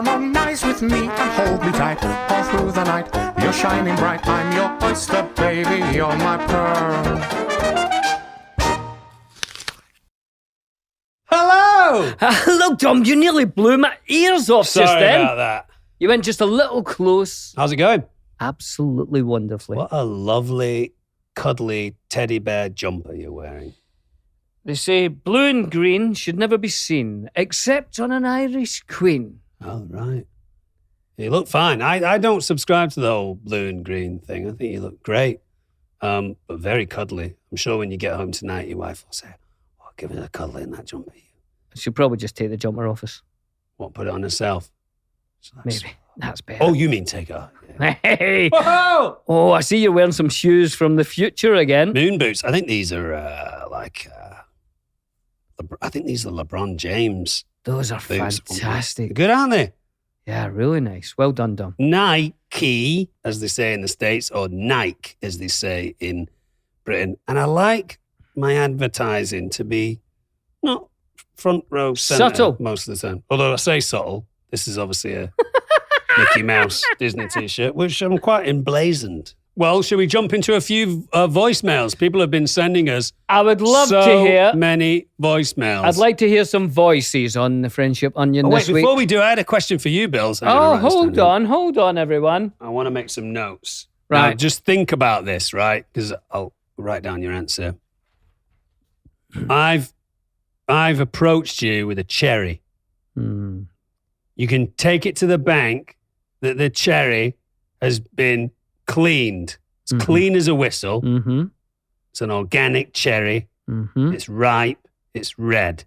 Harmonize with me and hold me tight all through the night. You're shining bright. I'm your oyster, baby. You're my pearl. Hello! Look, Tom, you nearly blew my ears off just Sorry then. about that. You went just a little close. How's it going? Absolutely wonderfully. What a lovely, cuddly teddy bear jumper you're wearing. They say blue and green should never be seen, except on an Irish queen. Oh, right. You look fine. I don't subscribe to the whole blue and green thing. I think you look great, but very cuddly. I'm sure when you get home tonight, your wife will say, oh, give it a cuddle in that jumper. She'll probably just take the jumper off us. What, put it on herself? So Maybe. That's better. Oh, you mean take her? Yeah. Hey! Whoa! Oh, I see you're wearing some shoes from the future again. Moon boots. I think these are I think these are LeBron James. Those are boots. fantastic. Good, aren't they? Yeah, really nice. Well done, Dom. Nike, as they say in the States, or Nike, as they say in Britain. And I like my advertising to be not front row center Subtle. most of the time. Although I say subtle, this is obviously a Mickey Mouse Disney t-shirt, which I'm quite emblazoned. Well, shall we jump into a few voicemails? People have been sending us I would love so to hear. many voicemails. I'd like to hear some voices on the Friendship Onion wait, this week. before we do, I had a question for you, Bill. So hold on, everyone. I want to make some notes. Right. Now, just think about this, right? Because I'll write down your answer. I've approached you with a cherry. Hmm. You can take it to the bank that the cherry has been cleaned. It's clean as a whistle. Mm-hmm. It's an organic cherry. Mm-hmm. It's ripe. It's red.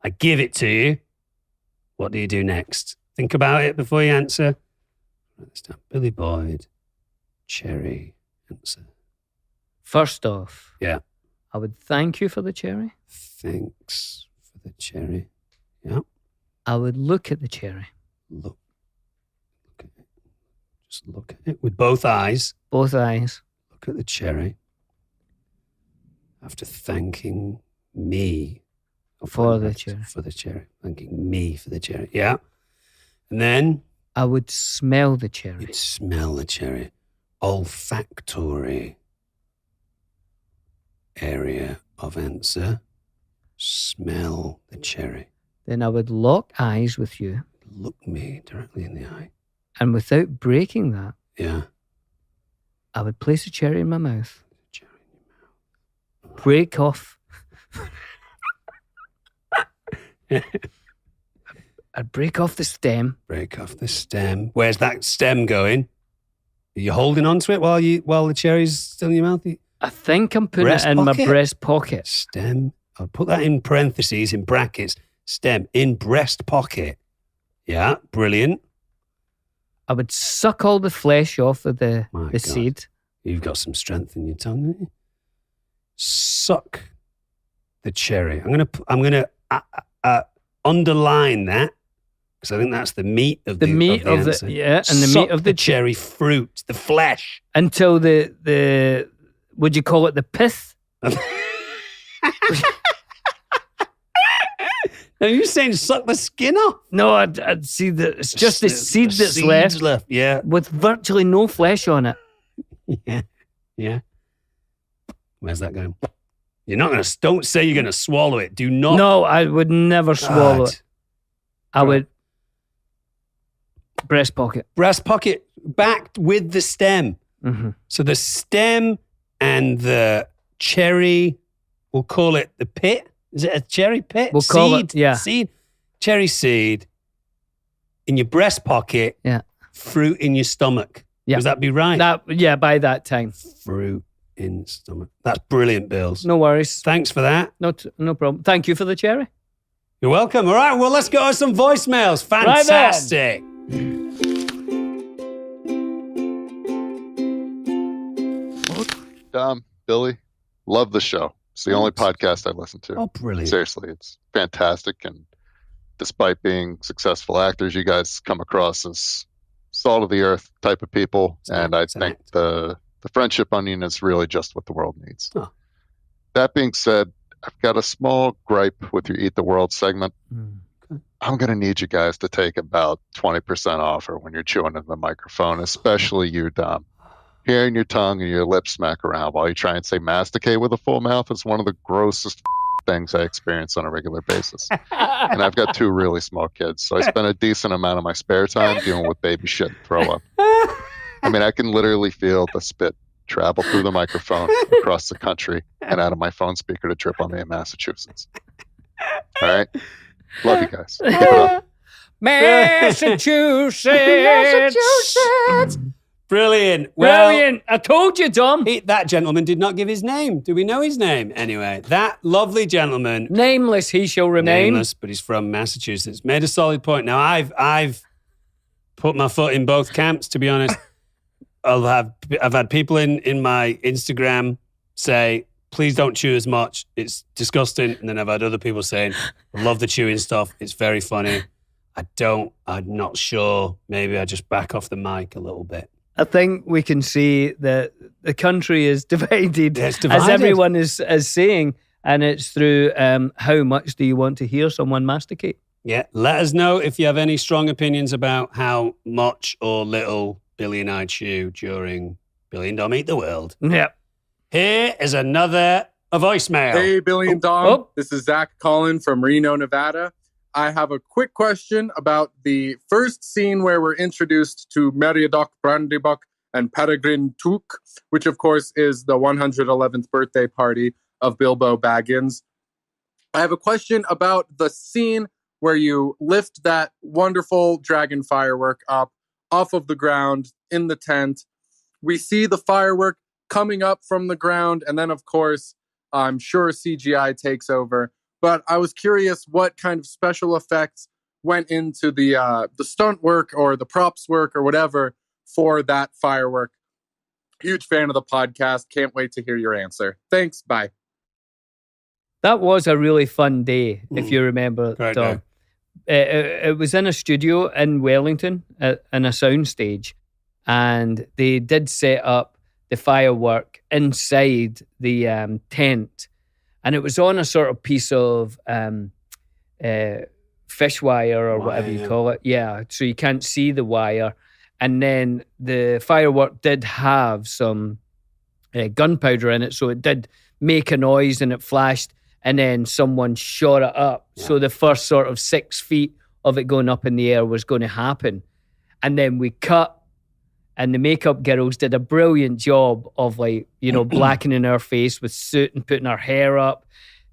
I give it to you. What do you do next? Think about it before you answer. Write this down. Billy Boyd, cherry, answer. First off, Yeah. I would thank you for the cherry. Thanks for the cherry. Yeah. I would look at the cherry. Look at it. Just look at it with both eyes. Both eyes. Look at the cherry. After thanking me For the cherry. For the cherry. Thanking me for the cherry. Yeah. And then I would smell the cherry. you'd smell the cherry. Olfactory area of answer. Smell the cherry. Then I would lock eyes with you. Look me directly in the eye. And without breaking that, Yeah. I would place a cherry in my mouth. Cherry in your mouth. Break off. I'd break off the stem. Break off the stem. Where's that stem going? Are you holding onto it while the cherry's still in your mouth? I think I'm putting Breast it in pocket? my breast pocket. Stem. I'll put that in parentheses, in brackets. Stem in breast pocket. Yeah, brilliant. I would suck all the flesh off of the My God. seed. You've got some strength in your tongue, haven't you? Suck the cherry. I'm gonna underline that because I think that's the meat of The meat of the answer. yeah, and the Suck meat of the cherry fruit, the flesh. until the would you call it the pith? Are you saying suck the skin off? No, I'd see that it's just the seed that's seed's left Yeah, with virtually no flesh on it. yeah. Where's that going? You're not gonna. Don't say you're gonna swallow it. Do not. No, I would never swallow God. it. I would breast pocket. Breast pocket backed with the stem. Mm-hmm. So the stem and the cherry, we'll call it the pit. Is it a cherry pit? We'll call it, yeah. Seed. Cherry seed in your breast pocket. Yeah. Fruit in your stomach. Yeah. Would that be right? By that time. Fruit in stomach. That's brilliant, Bills. No worries. Thanks for that. No problem. Thank you for the cherry. You're welcome. All right, well, let's go with some voicemails. Fantastic. Billy, love the show. It's the only podcast I listen to. Oh, brilliant. Seriously, it's fantastic. And despite being successful actors, you guys come across as salt of the earth type of people. And I think the Friendship Onion is really just what the world needs. Huh. That being said, I've got a small gripe with your Eat the World segment. I'm going to need you guys to take about 20% off or when you're chewing in the microphone, especially you, Dom. Hearing your tongue and your lips smack around while you try and say masticate with a full mouth is one of the grossest things I experience on a regular basis. And I've got 2 really small kids, so I spend a decent amount of my spare time dealing with baby shit and throw up. I mean, I can literally feel the spit travel through the microphone across the country and out of my phone speaker to trip on me in Massachusetts. All right? Love you guys. Keep it up. Massachusetts. Brilliant. Well, Brilliant. I told you, Dom. that gentleman did not give his name. Do we know his name? Anyway, that lovely gentleman, Nameless he shall remain. nameless, but he's from Massachusetts, made a solid point. Now, I've put my foot in both camps, to be honest. I've had people in my Instagram say, please don't chew as much. It's disgusting. And then I've had other people saying, I love the chewing stuff. It's very funny. I'm not sure. Maybe I just back off the mic a little bit. I think we can see that the country is divided, It's divided. as everyone is saying, and it's through how much do you want to hear someone masticate? Yeah, let us know if you have any strong opinions about how much or little Billy and I chew during Billy and Dom Eat the World. Yep. Here is another voicemail. Hey, Billy and Dom. Oh. This is Zach calling from Reno, Nevada. I have a quick question about the first scene where we're introduced to Meriadoc Brandybuck and Peregrine Took, which of course is the 111th birthday party of Bilbo Baggins. I have a question about the scene where you lift that wonderful dragon firework up off of the ground in the tent. We see the firework coming up from the ground, and then of course, I'm sure CGI takes over. But I was curious what kind of special effects went into the stunt work or the props work or whatever for that firework. Huge fan of the podcast. Can't wait to hear your answer. Thanks. Bye. That was a really fun day, if you remember, Great Dom. It was in a studio in Wellington, in a sound stage, and they did set up the firework inside the tent. And it was on a sort of piece of fish wire or whatever you call it. Yeah, so you can't see the wire. And then the firework did have some gunpowder in it, so it did make a noise and it flashed. And then someone shot it up. Yeah. So the first sort of 6 feet of it going up in the air was going to happen. And then we cut. And the makeup girls did a brilliant job of blackening our face with soot and putting our hair up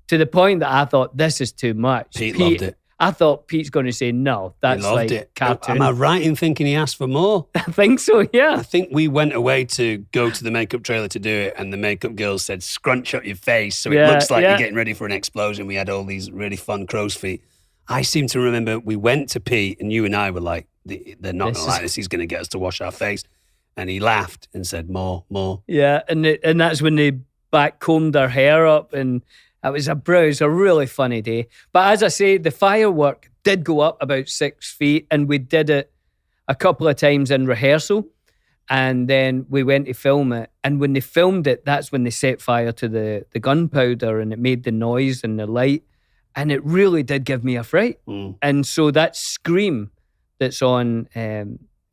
to the point that I thought, this is too much. Pete loved it. I thought Pete's going to say, no, that's like it. Cartoon. Am I right in thinking he asked for more? I think so, yeah. I think we went away to go to the makeup trailer to do it, and the makeup girls said, scrunch up your face so it looks like you're getting ready for an explosion. We had all these really fun crow's feet. I seem to remember we went to Pete, and you and I were like, they're not going to like this. He's going to get us to wash our face. And he laughed and said, more. Yeah, and that's when they back-combed their hair up, and it was a really funny day. But as I say, the firework did go up about 6 feet, and we did it a couple of times in rehearsal, and then we went to film it. And when they filmed it, that's when they set fire to the gunpowder, and it made the noise and the light, and it really did give me a fright. And so that scream that's on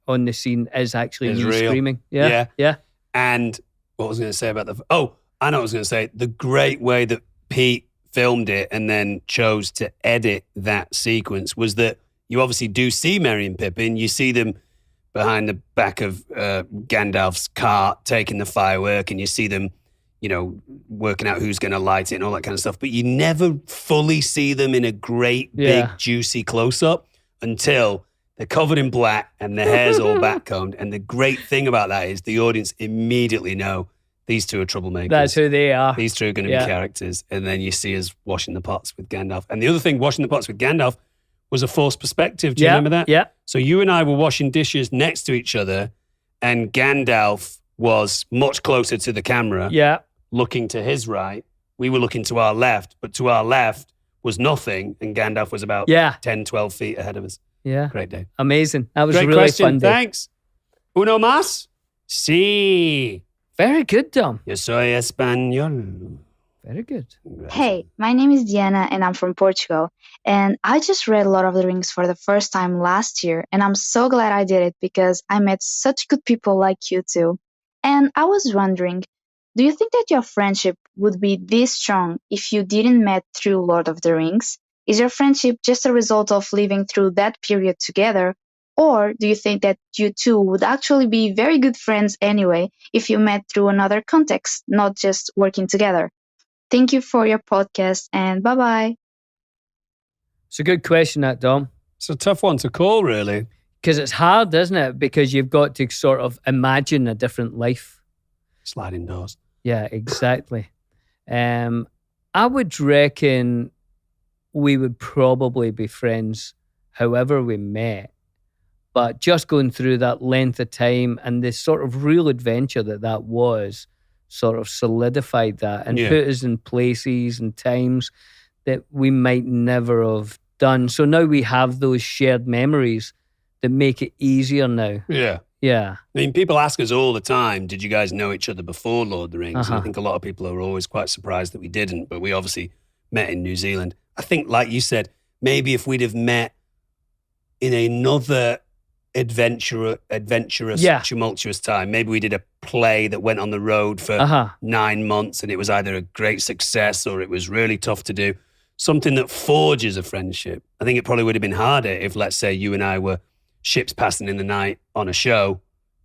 the scene is actually you real. Screaming. Yeah. And what was I going to say about I know what I was going to say. The great way that Pete filmed it and then chose to edit that sequence was that you obviously do see Merry and Pippin. You see them behind the back of Gandalf's cart taking the firework, and you see them, working out who's going to light it and all that kind of stuff. But you never fully see them in a great, big, juicy close-up until they're covered in black and their hair's all backcombed. And the great thing about that is the audience immediately know these two are troublemakers. That's who they are. These two are going to be characters. And then you see us washing the pots with Gandalf. And the other thing, washing the pots with Gandalf was a forced perspective. Do you remember that? Yeah. So you and I were washing dishes next to each other, and Gandalf was much closer to the camera, looking to his right. We were looking to our left, but to our left was nothing, and Gandalf was about 10, 12 feet ahead of us. Yeah. Great day. Amazing. That was Great a really question. fun day. Thanks. Uno más? Sí. Very good, Dom. Yo soy español. Very good. Hey, my name is Diana and I'm from Portugal. And I just read Lord of the Rings for the first time last year, and I'm so glad I did it because I met such good people like you too. And I was wondering, do you think that your friendship would be this strong if you didn't met through Lord of the Rings? Is your friendship just a result of living through that period together? Or do you think that you two would actually be very good friends anyway if you met through another context, not just working together? Thank you for your podcast and bye bye. It's a good question, that, Dom. It's a tough one to call, really. Because it's hard, isn't it? Because you've got to sort of imagine a different life. Sliding doors. Yeah, exactly. I would reckon we would probably be friends however we met. But just going through that length of time and the sort of real adventure that was sort of solidified that and put us in places and times that we might never have done. So now we have those shared memories that make it easier now. Yeah. Yeah. I mean, people ask us all the time, did you guys know each other before Lord of the Rings? And I think a lot of people are always quite surprised that we didn't, but we obviously met in New Zealand. I think, like you said, maybe if we'd have met in another adventurous, tumultuous time. Maybe we did a play that went on the road for 9 months and it was either a great success or it was really tough to do. Something that forges a friendship. I think it probably would have been harder if, let's say, you and I were ships passing in the night on a show.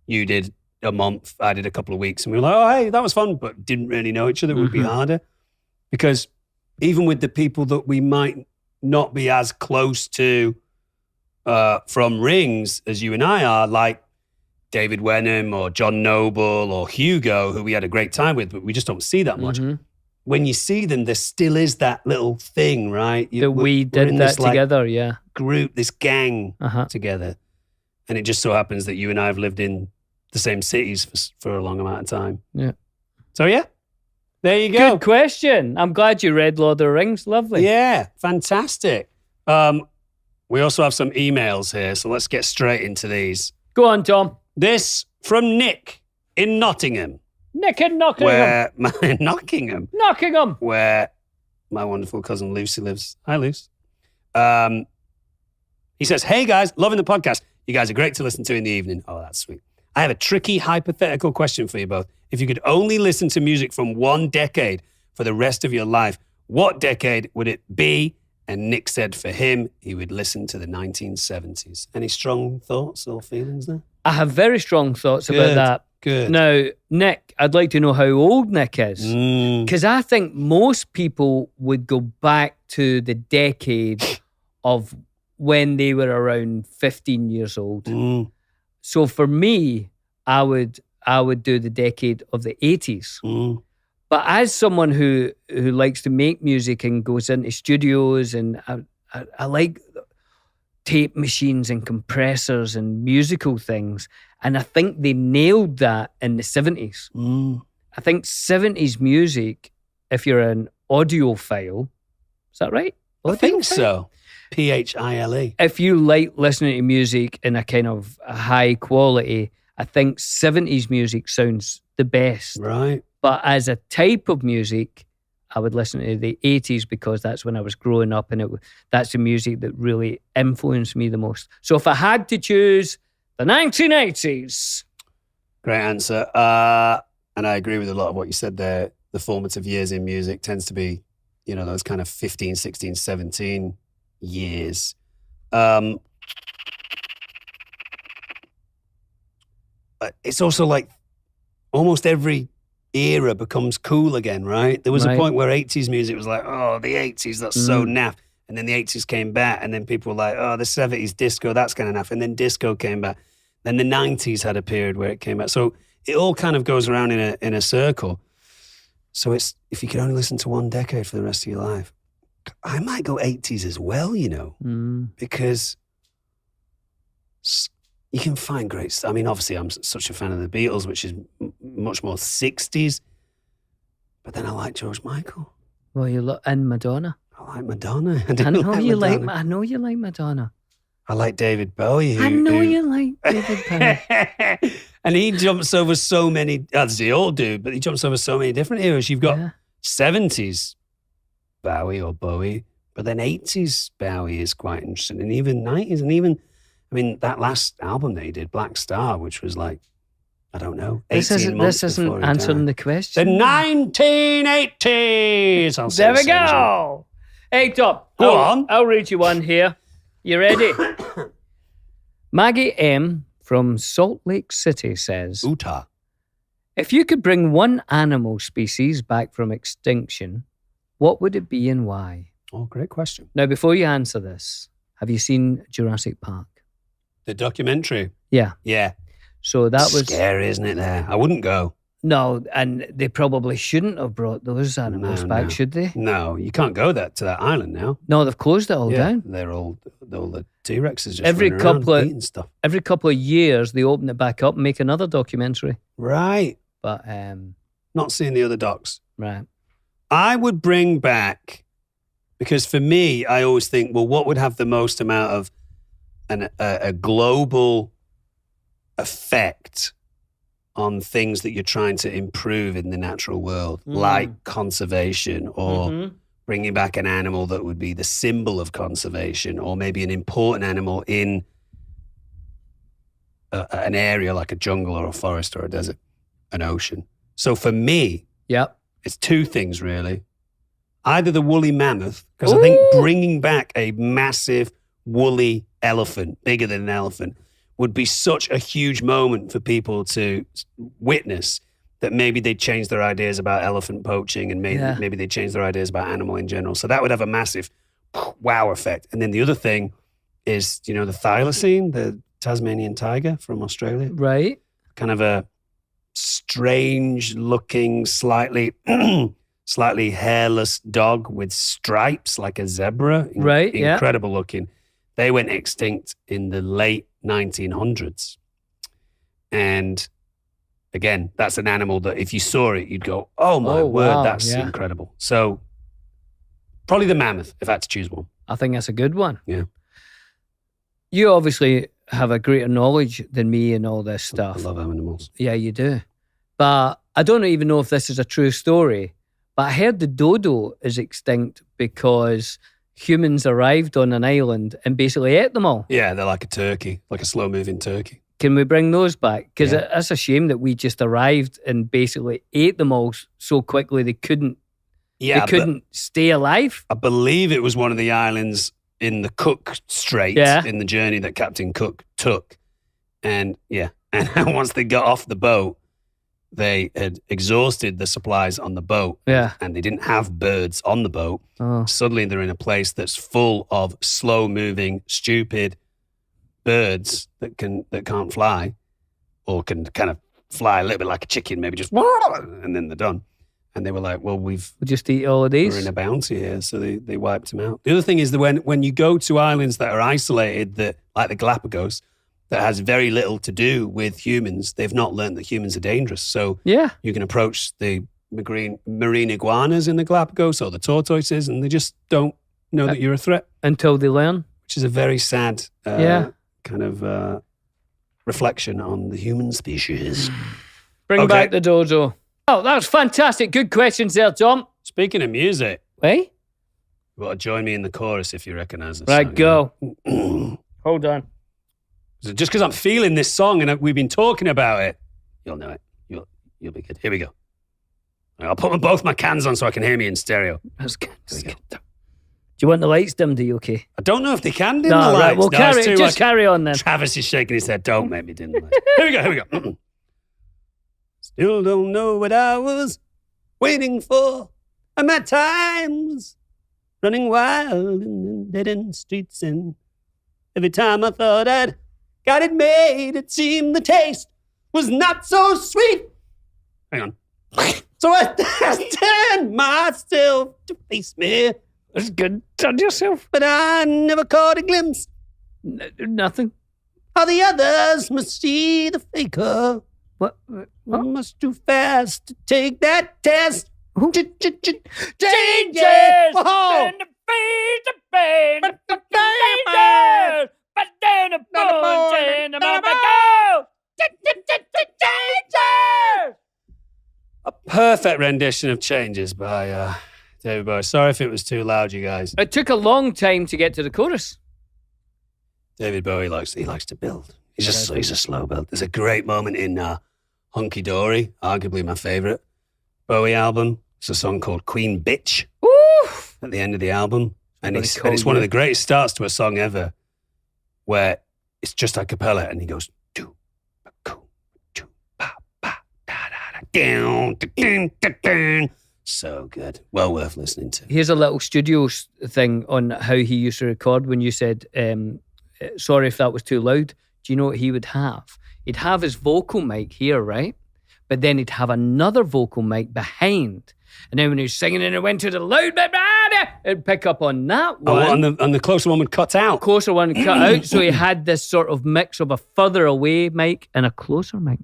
You did a month, I did a couple of weeks, and we were like, oh, hey, that was fun, but didn't really know each other. It would be harder. Because even with the people that we might not be as close to from Rings as you and I are, like David Wenham or John Noble or Hugo, who we had a great time with, but we just don't see that much. When you see them, there still is that little thing, right? We did that together, group, this gang together. And it just so happens that you and I have lived in the same cities for a long amount of time. Yeah. So, there you go. Good question. I'm glad you read Lord of the Rings. Lovely. Yeah, fantastic. We also have some emails here, so let's get straight into these. Go on, Tom. This from Nick in Nottingham. Nick in Nottingham. Nottingham, where my wonderful cousin Lucy lives. Hi, Luce. He says, hey, guys, loving the podcast. You guys are great to listen to in the evening. Oh, that's sweet. I have a tricky hypothetical question for you both. If you could only listen to music from one decade for the rest of your life, what decade would it be? And Nick said for him, he would listen to the 1970s. Any strong thoughts or feelings there? I have very strong thoughts about that. Good. Now, Nick, I'd like to know how old Nick is. Because I think most people would go back to the decade of when they were around 15 years old. So for me, I would do the decade of the 80s. But as someone who likes to make music and goes into studios, and I like tape machines and compressors and musical things, and I think they nailed that in the 70s. I think 70s music, if you're an audiophile, is that right? I think so. Phile. If you like listening to music in a kind of high quality, I think 70s music sounds the best. Right. But as a type of music, I would listen to the 80s because that's when I was growing up, and that's the music that really influenced me the most. So if I had to choose the 1980s. Great answer. And I agree with a lot of what you said there. The formative years in music tends to be, those kind of 15, 16, 17 years. It's also like almost every era becomes cool again, right? There was a point where 80s music was like, oh, the 80s, that's so naff. And then the 80s came back, and then people were like, oh, the 70s disco, that's kind of naff. And then disco came back. Then the 90s had a period where it came back. So it all kind of goes around in a circle. So it's, if you could only listen to one decade for the rest of your life, I might go 80s as well, because you can find great stuff. I mean, obviously, I'm such a fan of the Beatles, which is much more 60s. But then I like George Michael. Well, and Madonna. I like Madonna. I know you like Madonna. I like David Bowie. I know you like David Bowie. And he jumps over so many, as they all do, but he jumps over so many different eras. You've got 70s Bowie or Bowie, but then 80s Bowie is quite interesting, and even 90s, and even, I mean, that last album that he did, Black Star, which was like, I don't know, 18 months This before isn't he answering died. the question. The 1980s. I'll say There we the same song. go. Hey, Tom. Go on. I'll read you one here. You ready? Maggie M. from Salt Lake City says, Utah. if you could bring one animal species back from extinction, what would it be and why? Oh, great question. Now, before you answer this, have you seen Jurassic Park? The documentary. Yeah. Yeah. So that was scary, isn't it? There, I wouldn't go. No, and they probably shouldn't have brought those animals back, no. should they? No, you can't go to that island now. No, they've closed it all down. They're all the T-Rexes just Every running around couple of- eating stuff. Every couple of years, they open it back up and make another documentary. Right. But Not seeing the other docs. right, I would bring back, because for me, I always think, well, what would have the most amount of a global effect on things that you're trying to improve in the natural world, like conservation or bringing back an animal that would be the symbol of conservation, or maybe an important animal in an area like a jungle or a forest or a desert, an ocean. So for me, yep. it's two things really. Either the woolly mammoth, because I think bringing back a massive woolly elephant, bigger than an elephant, would be such a huge moment for people to witness, that maybe they'd change their ideas about elephant poaching, and maybe they'd change their ideas about animal in general. So that would have a massive wow effect. And then the other thing is, the thylacine, the Tasmanian tiger from Australia. Right. Kind of a strange looking, slightly hairless dog with stripes like a zebra. Right, yeah. Incredible looking. They went extinct in the late 1900s. And again, that's an animal that if you saw it, you'd go, oh my word, wow, that's yeah. incredible. So probably the mammoth, if I had to choose one. I think that's a good one. Yeah. You obviously have a greater knowledge than me and all this I stuff. love animals. Yeah, you do. But I don't even know if this is a true story, but I heard the dodo is extinct because humans arrived on an island and basically ate them all. Yeah, they're like a turkey, like a slow-moving turkey. Can we bring those back? Because Yeah. it's a shame that we just arrived and basically ate them all so quickly they couldn't stay alive. I believe it was one of the islands in the Cook Strait in the journey that Captain Cook took. And once they got off the boat, they had exhausted the supplies on the boat. Yeah. And they didn't have birds on the boat. Oh. Suddenly they're in a place that's full of slow-moving, stupid birds that can't fly, or can kind of fly a little bit like a chicken, maybe just and then they're done. And they were like, well, we'll just eat all of these. We're in a bounty here, so they wiped them out. The other thing is that when you go to islands that are isolated, that like the Galapagos, that has very little to do with humans, they've not learned that humans are dangerous. So you can approach the marine iguanas in the Galapagos or the tortoises, and they just don't know that you're a threat. Until they learn. Which is a very sad kind of reflection on the human species. Bring back the dodo. Oh, that was fantastic. Good questions there, Tom. Speaking of music. Hey? You got to join me in the chorus if you recognise this Right, song. go. Hold on. So just because I'm feeling this song and we've been talking about it, you'll know it. You'll be good. Here we go. I'll put both my cans on so I can hear me in stereo. That's good. Do you want the lights dimmed? Are you okay? I don't know if they can dim No, the lights. right, we'll No, just carry on then. Travis is shaking his head. Don't make me dim the lights. Here we go. Still don't know what I was waiting for. And my time was running wild in the dead-end streets. And every time I thought I'd got it made, it seemed the taste was not so sweet. Hang on. So I turned myself to face me. That's good. Turn yourself. But I never caught a glimpse. Nothing. How the others must see the faker. What? I'm much too fast to take that test. Changes. Whoa. And the face of pain. The changes. But then the bones and the mother go. Changes. A perfect rendition of Changes by David Bowie. Sorry if it was too loud, you guys. It took a long time to get to the chorus. David Bowie likes to build. He's a slow build. There's a great moment in Hunky Dory, arguably my favourite Bowie album. It's a song called Queen Bitch. Woo! At the end of the album. And Very it's cold, one of yeah. the greatest starts to a song ever, where it's just a cappella and he goes, do, ba, ba, da, da, da, down, da, dun, da, dun. So good. Well worth listening to. Here's a little studio thing on how he used to record when you said, sorry if that was too loud. Do you know what he would have? He'd have his vocal mic here, right? But then he'd have another vocal mic behind. And then when he was singing and it went to the loud bit, it'd pick up on that one. And the closer one would cut out. Closer one cut out. So he had this sort of mix of a further away mic and a closer mic.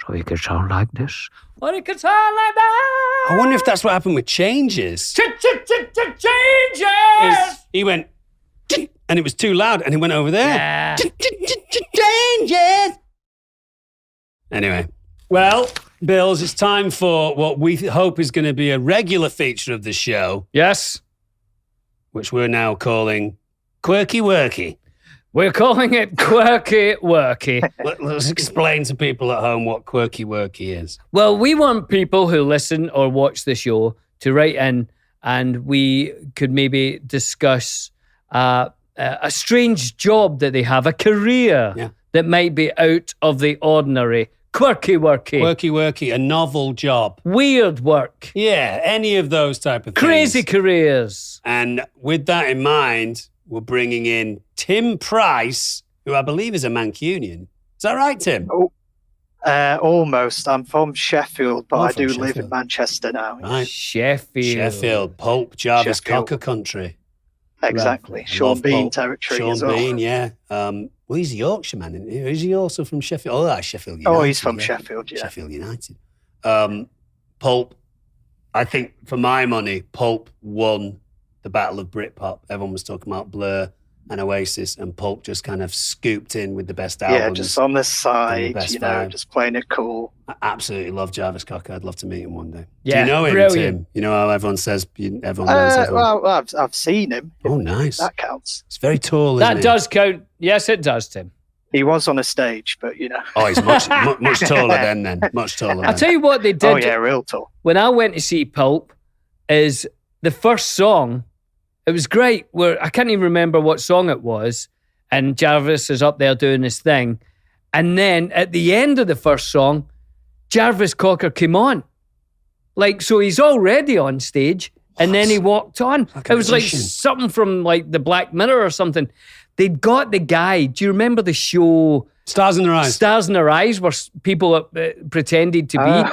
So he could sound like this. Or he could sound like that. I wonder if that's what happened with Changes. Changes! He went, and it was too loud, and he went over there. Yeah. Changes! Anyway, well, Bills, it's time for what we hope is going to be a regular feature of the show, Yes. which we're now calling Quirky Worky. We're calling it Quirky Worky. Let's explain to people at home what Quirky Worky is. Well, we want people who listen or watch the show to write in, and we could maybe discuss a strange job that they have, a career that might be out of the ordinary. Quirky Worky. Quirky Worky, a novel job. Weird work. Yeah, any of those type of things. Crazy careers. And with that in mind, we're bringing in Tim Price, who I believe is a Mancunian. Is that right, Tim? Almost. I'm from Sheffield, but Oh, I from do live Sheffield. in Manchester now. Right. Sheffield. Pulp, Jarvis Sheffield. Cocker country. Exactly. I Sean love Bean Pulp. territory Sean as well. Bean, yeah. Well, he's a Yorkshire man, isn't he? Is he also from Sheffield? Oh, that's Sheffield United. Oh, he's from yeah. Sheffield, yeah. Sheffield United. Pulp, I think, for my money, Pulp won the Battle of Britpop. Everyone was talking about Blur and Oasis, and Pulp just kind of scooped in with the best albums. Yeah, just on the side, best you know, vibe. just playing it cool. I absolutely love Jarvis Cocker. I'd love to meet him one day. Yeah, Do you know him, brilliant. Tim? You know how everyone says everyone knows everyone? Well, I've seen him. Oh, nice. That counts. It's very tall, isn't That he? does count. Yes, it does, Tim. He was on a stage, but you know. Oh, he's much taller then. Much taller I'll then. tell you what they did Oh yeah, real tall. when I went to see Pulp is the first song. It was great. Where I can't even remember what song it was. And Jarvis is up there doing his thing. And then at the end of the first song, Jarvis Cocker came on. Like, so he's already on stage. And then he walked on. Like a It was like magician. something from like the Black Mirror or something. They'd got the guy. Do you remember the show Stars in Their Eyes. Stars in Their Eyes, where people pretended to be?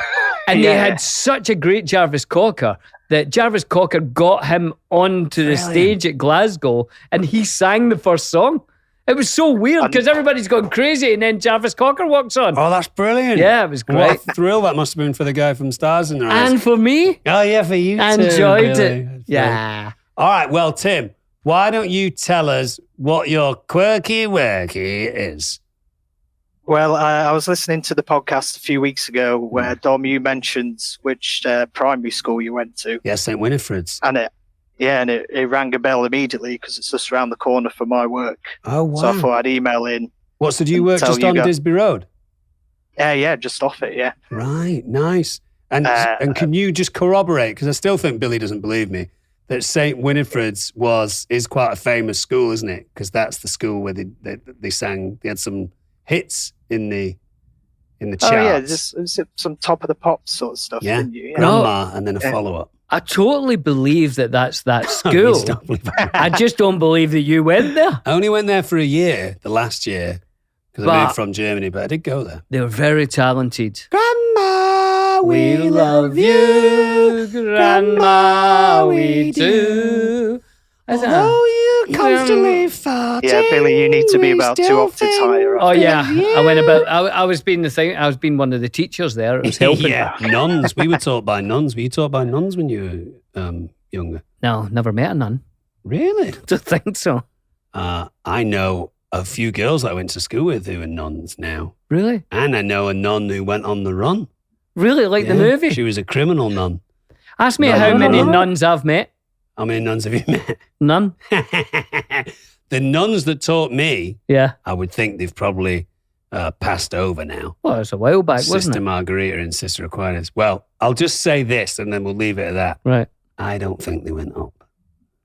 And they yeah. had such a great Jarvis Cocker that Jarvis Cocker got him onto the stage at Glasgow and he sang the first song. It was so weird because everybody's going crazy and then Jarvis Cocker walks on. Oh, that's brilliant. Yeah, it was great. What a thrill that must have been for the guy from Stars in Their Eyes. And for me, Oh, yeah, for you I too. enjoyed Billy. it. Yeah. All right, well, Tim, why don't you tell us what your quirky worky is? Well, I was listening to the podcast a few weeks ago where Dom, you mentioned which primary school you went to, Yeah, St. Winifred's. and it rang a bell immediately because it's just around the corner from my work. Oh, wow. So I thought I'd email in. What, so do you work Tell just you on guys. Disby Road? Yeah, just off it. Yeah. Right, nice. And can you just corroborate, because I still think Billy doesn't believe me, that St. Winifred's is quite a famous school, isn't it? Because that's the school where they sang, they had some hits in the charts. Oh yeah, just some top of the pops sort of stuff. Yeah, Didn't you? Yeah. Grandma, and then a Yeah. follow-up. I totally believe that's that You school. stop believing it. I just don't believe that you went there. I only went there for a year, the last year, because I But- moved from Germany, but I did go there. They were very talented. Grandma, We love you, Grandma, we do. you constantly Yeah, Billy, you need to be about 2 octaves higher. Oh yeah, I went about. I was being I was being one of the teachers there. It was helping. Yeah, nuns. We were taught by nuns. Were you taught by nuns when you were younger? No, never met a nun. Really? Don't think so. I know a few girls that I went to school with who are nuns now. Really? And I know a nun who went on the run. Really, like the Yeah, movie? She was a criminal nun. Ask me No, how no, many no. nuns I've met. How many nuns have you met? None. The nuns that taught me, Yeah. I would think they've probably passed over now. Well, it was a while back, wasn't Sister it? Margarita and Sister Aquinas. Well, I'll just say this and then we'll leave it at that. Right. I don't think they went up.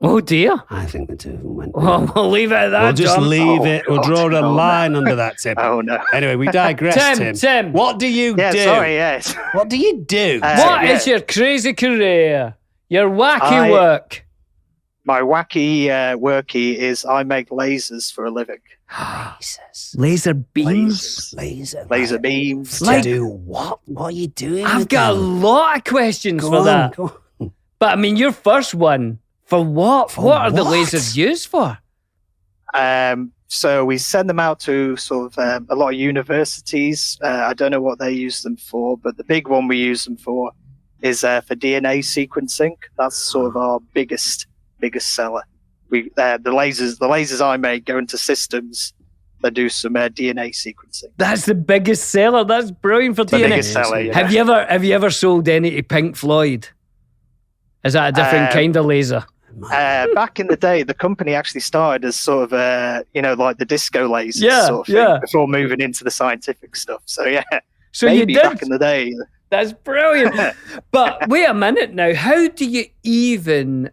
Oh, dear. I think the two of them went Well, down. we'll leave it at that, We'll just John. leave Oh, it. We'll God. draw a Oh, line under that, Tim. Oh no. Anyway, we digress, Tim. What do you Yeah, do? sorry, yes. What do you do? What yeah. is your crazy career? Your wacky I- work? My wacky worky is I make lasers for a living. Jesus. Laser beams? Laser beams. To do what? What are you doing? I've with got a them? lot of questions Go for on, that. go on. But I mean, your first one, for what? For what are the what? lasers used for? So we send them out to sort of a lot of universities. I don't know what they use them for, but the big one we use them for is for DNA sequencing. That's sort of our biggest seller. We the lasers I make go into systems that do some DNA sequencing. That's the biggest seller. That's brilliant for The DNA. biggest seller. Yeah. Have you ever sold any to Pink Floyd? Is that a different kind of laser? Back in the day, the company actually started as sort of like the disco lasers Yeah, sort of thing yeah. before moving into the scientific stuff. So yeah, So maybe you did. back in the day. That's brilliant. But wait a minute now. How do you even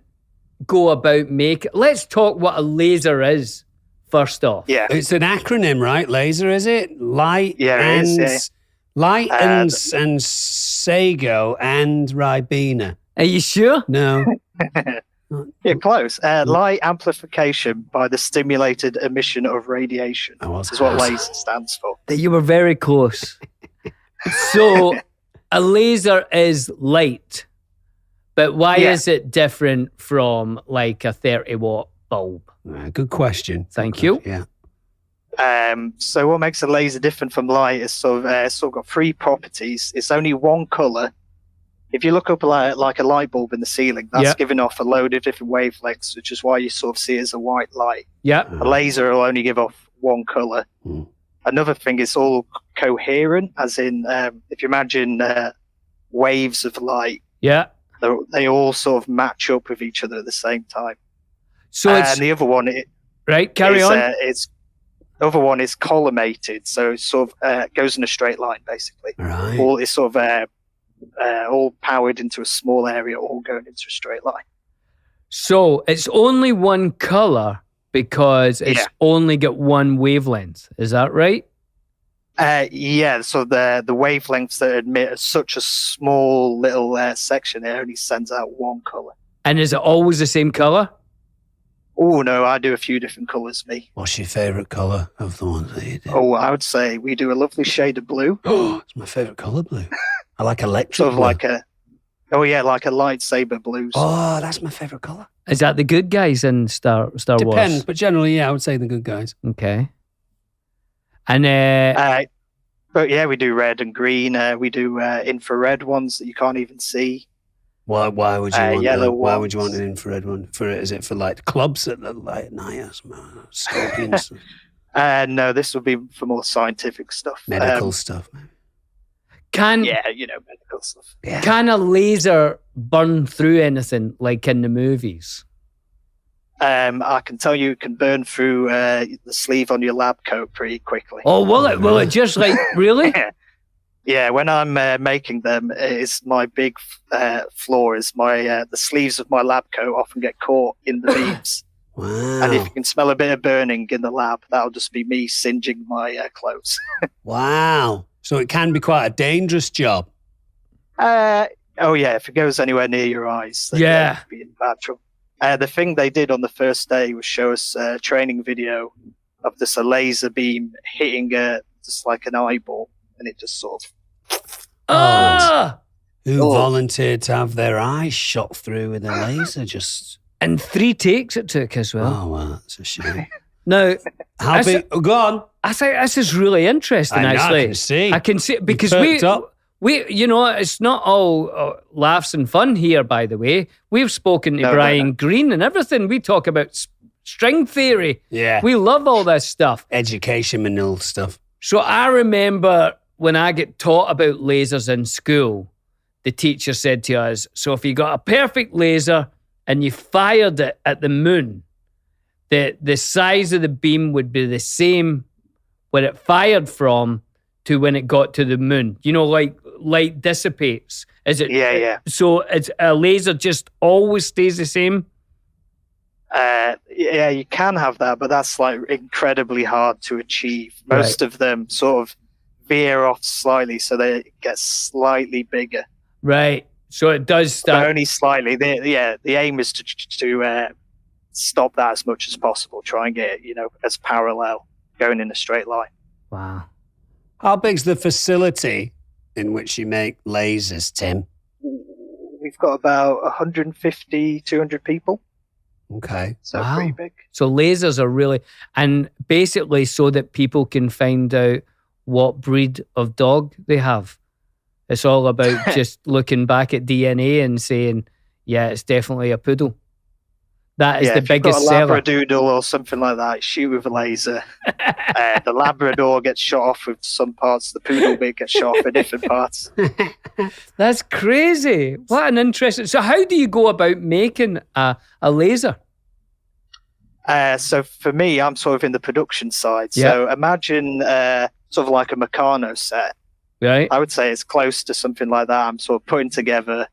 go about making? Let's talk what a laser is first off. Yeah. It's an acronym, right? Laser, is it? Light Yeah, it and is, light and Sago and Ribena. Are you sure? No. Yeah, close. Light amplification by the stimulated emission of radiation I was is what close. laser stands for. That you were very close. So a laser is light, but why Yeah. is it different from like a 30-watt bulb? Good question. Thank you. Yeah. So what makes a laser different from light is sort of got three properties. It's only one color. If you look up like a light bulb in the ceiling, that's Yeah. giving off a load of different wavelengths, which is why you sort of see it as a white light. Yeah. A laser will only give off one color. Mm. Another thing is all coherent, as in if you imagine waves of light, Yeah. they all sort of match up with each other at the same time. So it's And the other one, right. Carry on. The other one is collimated, so it sort of goes in a straight line, basically. Right. All it's sort of all powered into a small area, all going into a straight line. So it's only one color because it's Yeah. only got one wavelength. Is that right? Yeah. So the wavelengths that emit such a small little section, it only sends out one color. And is it always the same color? Oh no, I do a few different colors. Me. What's your favourite colour of the ones that you do? Oh, I would say we do a lovely shade of blue, It's my favourite colour, blue. I like electric sort of blue. like a lightsaber blue. Oh, that's my favourite colour. Is that the good guys in Star Depends, Wars? but generally, yeah, I would say the good guys. Okay. And But yeah, we do red and green. We do infrared ones that you can't even see. Why would you want yellow that? Why would you want ones. an infrared one? Is it for like clubs at night or something? Scorpions, No, this would be for more scientific stuff. medical stuff. Maybe. can medical stuff. Yeah. can a laser burn through anything like in the movies? I can tell you, it can burn through the sleeve on your lab coat pretty quickly. Oh, will it? Will it just like really? Yeah, when I'm making them, it's my big flaw is my the sleeves of my lab coat often get caught in the beams. Wow. And if you can smell a bit of burning in the lab, that'll just be me singeing my clothes. Wow. So it can be quite a dangerous job. Oh yeah, if it goes anywhere near your eyes, then Yeah. you'll be in bad trouble. The thing they did on the first day was show us a training video of this a laser beam hitting just like an eyeball, and it just sort of. Ah! Who Oh. volunteered to have their eyes shot through with a laser? Just And 3 takes it took as well. oh well, that's a shame. Now, How That's big? Oh, go on. I think this is really interesting. I know, actually, I can see. I can see because perked up. we, it's not all laughs and fun here. By the way, we've spoken to No, Brian Greene and everything. We talk about string theory. Yeah. We love all this stuff. Educational stuff. So I remember when I get taught about lasers in school, the teacher said to us, so if you got a perfect laser and you fired it at the moon, the size of the beam would be the same where it fired from to when it got to the moon. You know, like light dissipates. Is it? Yeah. So it's a laser just always stays the same? Yeah, you can have that, but that's like incredibly hard to achieve. Most of them sort of veer off slightly, so they get slightly bigger. Right. So it does start. But only slightly. The aim is to stop that as much as possible. Try and get it, as parallel, going in a straight line. Wow. How big's the facility in which you make lasers, Tim? We've got about 150, 200 people. Okay. So pretty big. So lasers are really, and basically so that people can find out what breed of dog they have. It's all about just looking back at DNA and saying, yeah, it's definitely a poodle. That is the biggest seller. If you've got a Labradoodle or something like that, shoot with a laser. The Labrador gets shot off with some parts. The poodle bit gets shot off with different parts. That's crazy. What an interesting... So how do you go about making a laser? So for me, I'm sort of in the production side. So imagine sort of like a Meccano set. Right. I would say it's close to something like that. I'm sort of putting together...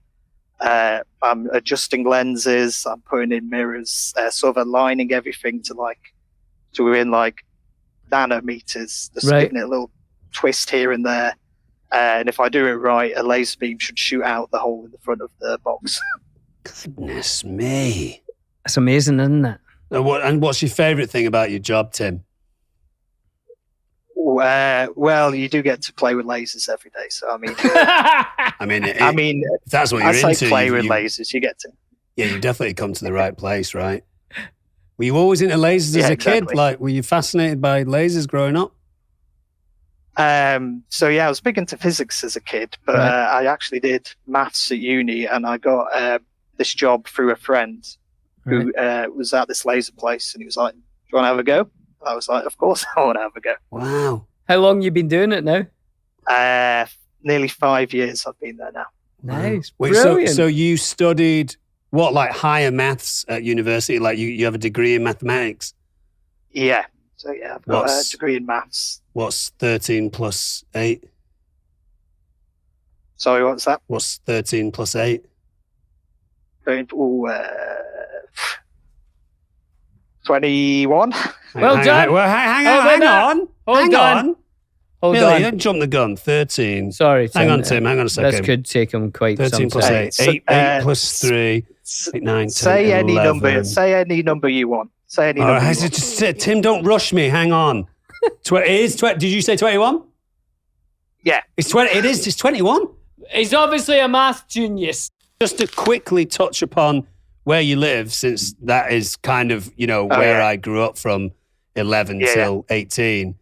I'm adjusting lenses. I'm putting in mirrors, sort of aligning everything to within like nanometers. Just giving it a little twist here and there. And if I do it right, a laser beam should shoot out the hole in the front of the box. Goodness me. That's amazing, isn't it? And what's your favourite thing about your job, Tim? Well, you do get to play with lasers every day. So, I mean, if that's what you're into. I say play with lasers, you get to. Yeah, you definitely come to the right place, right? Were you always into lasers as a kid? Like, were you fascinated by lasers growing up? So yeah, I was big into physics as a kid, but I actually did maths at uni, and I got this job through a friend who was at this laser place, and he was like, "Do you want to have a go?" I was like, "Of course, I want to have a go." Wow! How long you been doing it now? Nearly 5 years I've been there now. Nice. Wait, so you studied what, like higher maths at university? Like you have a degree in mathematics? Yeah. So yeah, I've got a degree in maths. What's 13 plus 8? Sorry, what's that? What's 13 plus 8? 21. Well done. Hang on. Hold on. Billy, don't jump the gun. 13. Sorry, Tim. Hang on, Tim. Hang on a second. This could take him quite 13 some plus time. 8. 8 plus 3. 8, 9, 10, Say 11. any number. Say any number you want. Say any number. Right, just, Tim, don't rush me. Hang on. Did you say 21? Yeah. It's 20. It is. It's 21. He's obviously a math genius. Just to quickly touch upon where you live, since that is kind of, where I grew up from 11 till 18.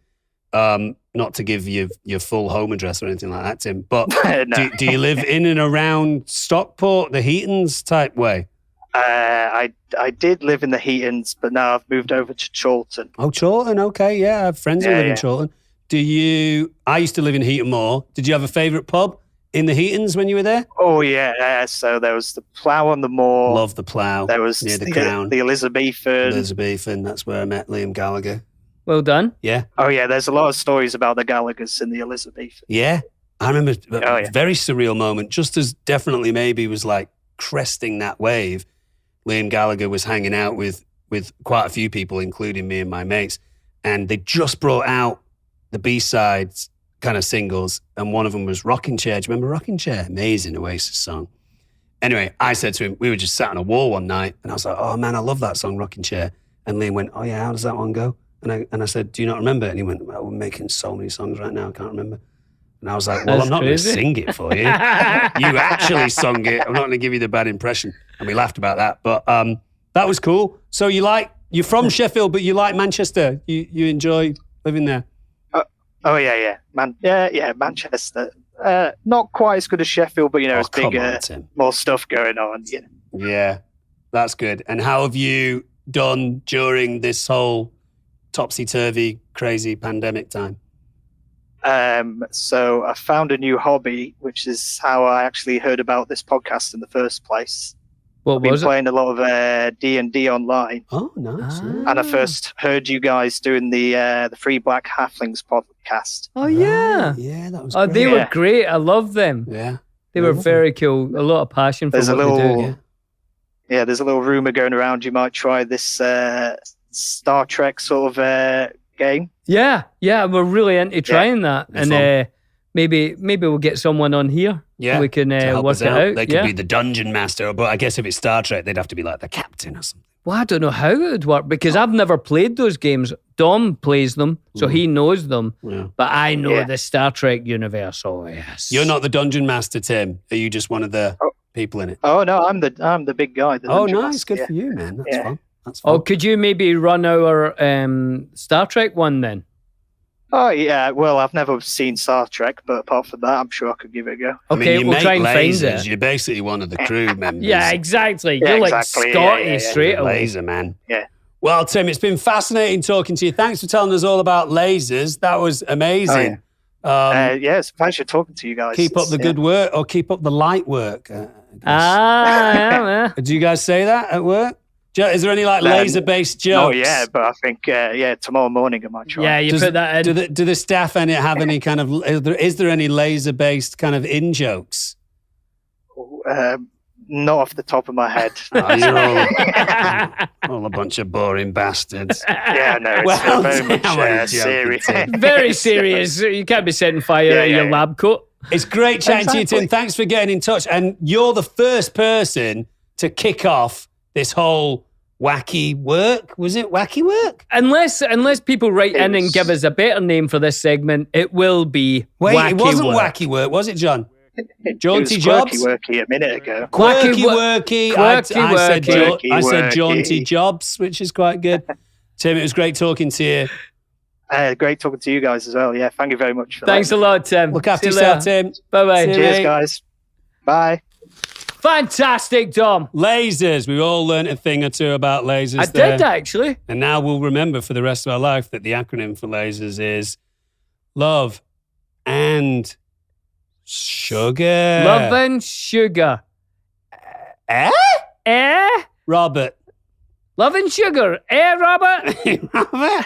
Not to give you your full home address or anything like that, Tim, but No. do you live in and around Stockport, the Heatons type way? I did live in the Heatons, but now I've moved over to Chorlton. Oh, Chorlton. Okay, yeah, I have friends who live in Chorlton. I used to live in Heaton Moor. Did you have a favourite pub in the Heatons when you were there? Oh, yeah. So there was the Plough on the Moor. Love the Plough. There was near the Crown. The Elizabethan. Elizabethan, that's where I met Liam Gallagher. Well done. Yeah. Oh, yeah, there's a lot of stories about the Gallaghers in the Elizabethan. Yeah. I remember a very surreal moment, just as definitely maybe was like cresting that wave. Liam Gallagher was hanging out with quite a few people, including me and my mates, and they just brought out the B-sides kind of singles, and one of them was Rocking Chair. Do you remember Rocking Chair? Amazing Oasis song. Anyway, I said to him, we were just sat on a wall one night, and I was like, "Oh man, I love that song, Rocking Chair." And Liam went, "Oh yeah, how does that one go?" And I said, "Do you not remember?" And he went, "Well, we're making so many songs right now, I can't remember." And I was like, "Well, That's I'm not going to crazy. sing it for you. You actually sung it. I'm not going to give you the bad impression." And we laughed about that. But that was cool. So you're from Sheffield, but you like Manchester. You enjoy living there. Oh, yeah. Manchester. Not quite as good as Sheffield, but, it's bigger, more stuff going on. Yeah, that's good. And how have you done during this whole topsy-turvy, crazy pandemic time? So I found a new hobby, which is how I actually heard about this podcast in the first place. What I've been was it? playing a lot of D&D online, Oh, nice. Ah. and I first heard you guys doing the Free Black Halflings podcast. Oh, yeah. Right, yeah, that was Oh, great. they were Yeah. great. I love them. Yeah. They were Yeah. very cool. A lot of passion for There's a what they little- do. Yeah, there's a little rumor going around you might try this Star Trek sort of game. Yeah, we're really into trying that, Be and fun. maybe we'll get someone on here. Yeah, we can to help work us it out. They could yeah. be the dungeon master, but I guess if it's Star Trek, they'd have to be like the captain or something. Well, I don't know how it would work because I've never played those games. Dom plays them, so he knows them. Yeah. But I know Yeah. the Star Trek universe. Oh yes, You're not the dungeon master, Tim. Are you just one of the people in it? Oh no, I'm the big guy. The Oh, dungeon nice. master, Good yeah. for you, man. That's Yeah. fun. That's fun. Oh, could you maybe run our Star Trek one then? Oh yeah. Well, I've never seen Star Trek, but apart from that, I'm sure I could give it a go. I mean, Okay, you we'll make try and find lasers. it. You're basically one of the crew members. Yeah, exactly. Yeah, You're like exactly. Scotty Yeah, yeah. straight away. Laser man. Yeah. Well, Tim, it's been fascinating talking to you. Thanks for telling us all about lasers. That was amazing. Yeah, it's a pleasure talking to you guys. Keep up the Yeah. good work, or keep up the light work. I guess. Yeah. Do you guys say that at work? Is there any like No, laser-based jokes? Oh yeah, but I think tomorrow morning I might try. Yeah, you put that in. Do the staff have any kind of? Is there any laser-based kind of in jokes? Not off the top of my head. Oh, you're all a bunch of boring bastards. Yeah, no, it's Well, very much I'm only joking, serious. Tim. Very serious. You can't be setting fire Yeah, in your yeah. lab coat. It's great chatting to you, Tim. Exactly. Thanks for getting in touch. And you're the first person to kick off this whole wacky work. Was it wacky work? Unless people write in and It's- give us a better name for this segment, it will be Wait, wacky it wasn't work. wacky work, was it, John? It was Jaunty quirky jobs? worky a minute ago. Quacky Quirky wo- worky. quirky worky. I said Quirky jaunty worky. jobs, which is quite good. Tim, it was great talking to you. Great talking to you guys as well. Yeah, thank you very much. For Thanks a lot, Tim. Look after yourself, Tim. Bye bye. See you, Cheers, mate. guys. Bye. Fantastic, Dom. Lasers. We've all learnt a thing or two about lasers I there. did actually. And now we'll remember for the rest of our life that the acronym for lasers is love and sugar. Love and sugar. Eh? Robert. Love and sugar. Robert? Robert?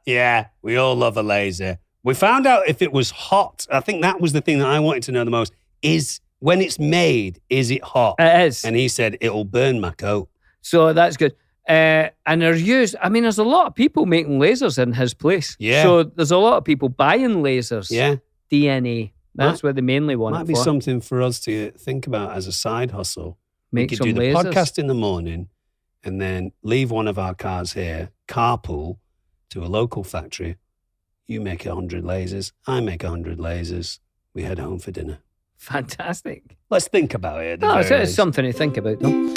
Yeah, we all love a laser. We found out if it was hot. I think that was the thing that I wanted to know the most. Is when it's made, is it hot? It is. And he said, it'll burn my coat. So that's good. And they're used, there's a lot of people making lasers in his place. Yeah. So there's a lot of people buying lasers. Yeah. DNA. That's what they mainly want Might it be for. something for us to think about as a side hustle. Make we could some do the lasers. podcast in the morning and then leave one of our cars here, carpool to a local factory. You make 100 lasers. I make 100 lasers. We head home for dinner. Fantastic. Let's think about it. at the No, very it's least. something to think about, though.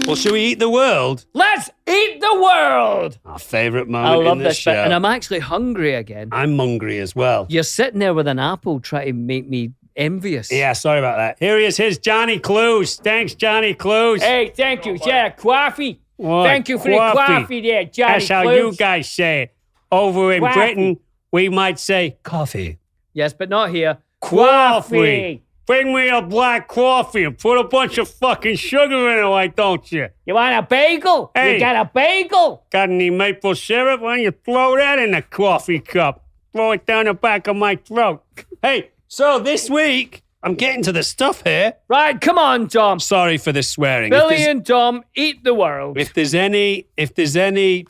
Well, should we eat the world? Let's eat the world. Our favourite I moment love in the this show. bit. And I'm actually hungry again. I'm hungry as well. You're sitting there with an apple trying to make me envious. Yeah, sorry about that. Here he is. Here's Johnny Clues. Thanks, Johnny Clues. Hey, thank you. Yeah, coffee. What? Thank you for the coffee there, Johnny That's how Clues. you guys say it. Over in Coffee. Britain, we might say coffee. Yes, but not here. Coffee. Bring me a black coffee and put a bunch of fucking sugar in it, why don't you? You want a bagel? Hey. You got a bagel? Got any maple syrup? Why don't you throw that in the coffee cup? Throw it down the back of my throat. Hey, so this week, I'm getting to the stuff here. Right, come on, Dom. Sorry for the swearing. Billy and Dom eat the world. If there's any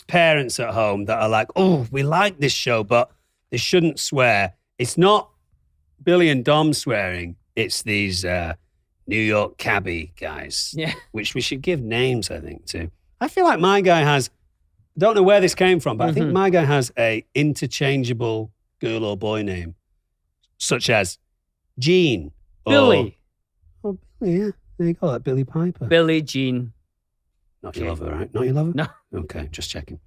parents at home that are like, oh, we like this show, but they shouldn't swear, it's not Billy and Dom swearing. It's these New York cabbie guys, Yeah. which we should give names, I think, to. I feel like my guy has, I don't know where this came from, but I think my guy has a interchangeable girl or boy name, such as Jean. Billy. Oh, Billy, yeah. There you go, like Billy Piper. Billy Jean. Not your lover, right? Not your lover? No. Okay, just checking.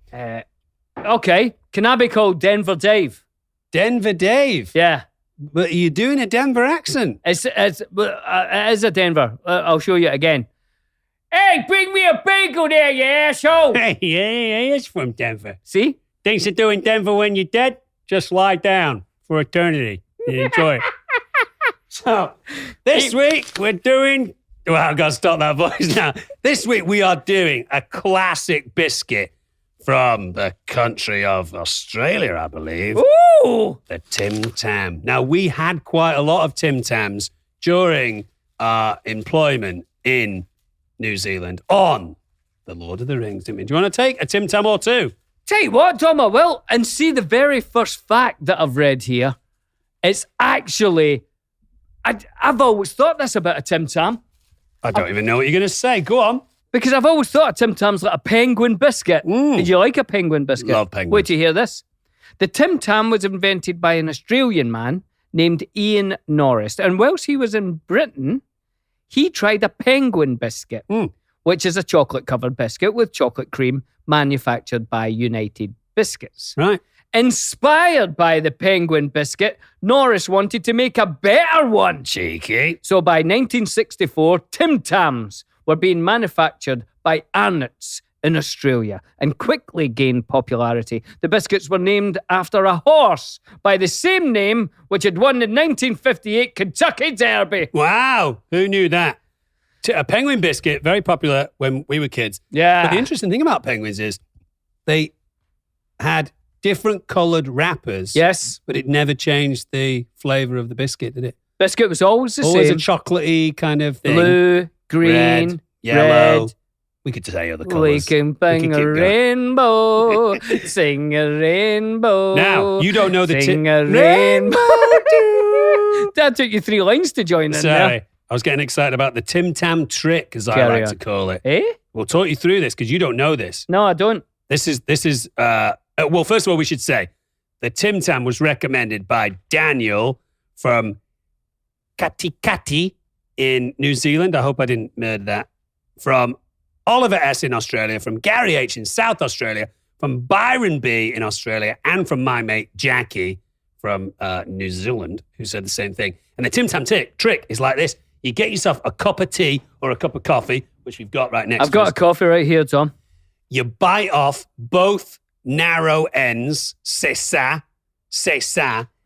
Okay. Can I be called Denver Dave? Denver Dave. Yeah. But you're doing a Denver accent. It is a Denver. I'll show you again. Hey, bring me a bagel there, you asshole. Hey, it's from Denver. See? things to do in Denver when you're dead? Just lie down for eternity and enjoy it. So, this week we're doing... Well, I've got to stop that voice now. This week we are doing a classic biscuit from the country of Australia, I believe. Ooh! The Tim Tam. Now, we had quite a lot of Tim Tams during our employment in New Zealand on The Lord of the Rings, didn't we? Do you want to take a Tim Tam or two? Tell you what, Tom, I will. And see, the very first fact that I've read here, it's actually... I've always thought this about a Tim Tam. I don't even know what you're going to say. Go on. Because I've always thought a Tim Tam's like a penguin biscuit. Did you like a penguin biscuit? Love penguins. Wait till you hear this. The Tim Tam was invented by an Australian man named Ian Norris. And whilst he was in Britain, he tried a penguin biscuit, which is a chocolate-covered biscuit with chocolate cream manufactured by United Biscuits. Right. Inspired by the penguin biscuit, Norris wanted to make a better one. Cheeky. So by 1964, Tim Tams were being manufactured by Arnott's in Australia and quickly gained popularity. The biscuits were named after a horse by the same name which had won the 1958 Kentucky Derby. Wow. Who knew that? A penguin biscuit, very popular when we were kids. Yeah. But the interesting thing about penguins is they had different coloured wrappers. Yes. But it never changed the flavour of the biscuit, did it? Biscuit was always the Always same. a chocolatey kind of thing. Blue, green, Red, yellow. red. We could say other We colours. can bang keep a going. rainbow, sing a rainbow. Now, you don't know the sing a rainbow. That took you 3 lines to join in Sorry. there. I was getting excited about the Tim Tam trick, as I Carry like on. to call it. Eh? We'll talk you through this because you don't know this. No, I don't. This is well, first of all, we should say the Tim Tam was recommended by Daniel from Katikati in New Zealand. I hope I didn't murder that. From Oliver S. in Australia, from Gary H. in South Australia, from Byron B. in Australia, and from my mate Jackie from New Zealand, who said the same thing. And the Tim Tam trick is like this. You get yourself a cup of tea or a cup of coffee, which we've got right next I've to got us. a coffee right here, Tom. You bite off both narrow ends, c'est ça,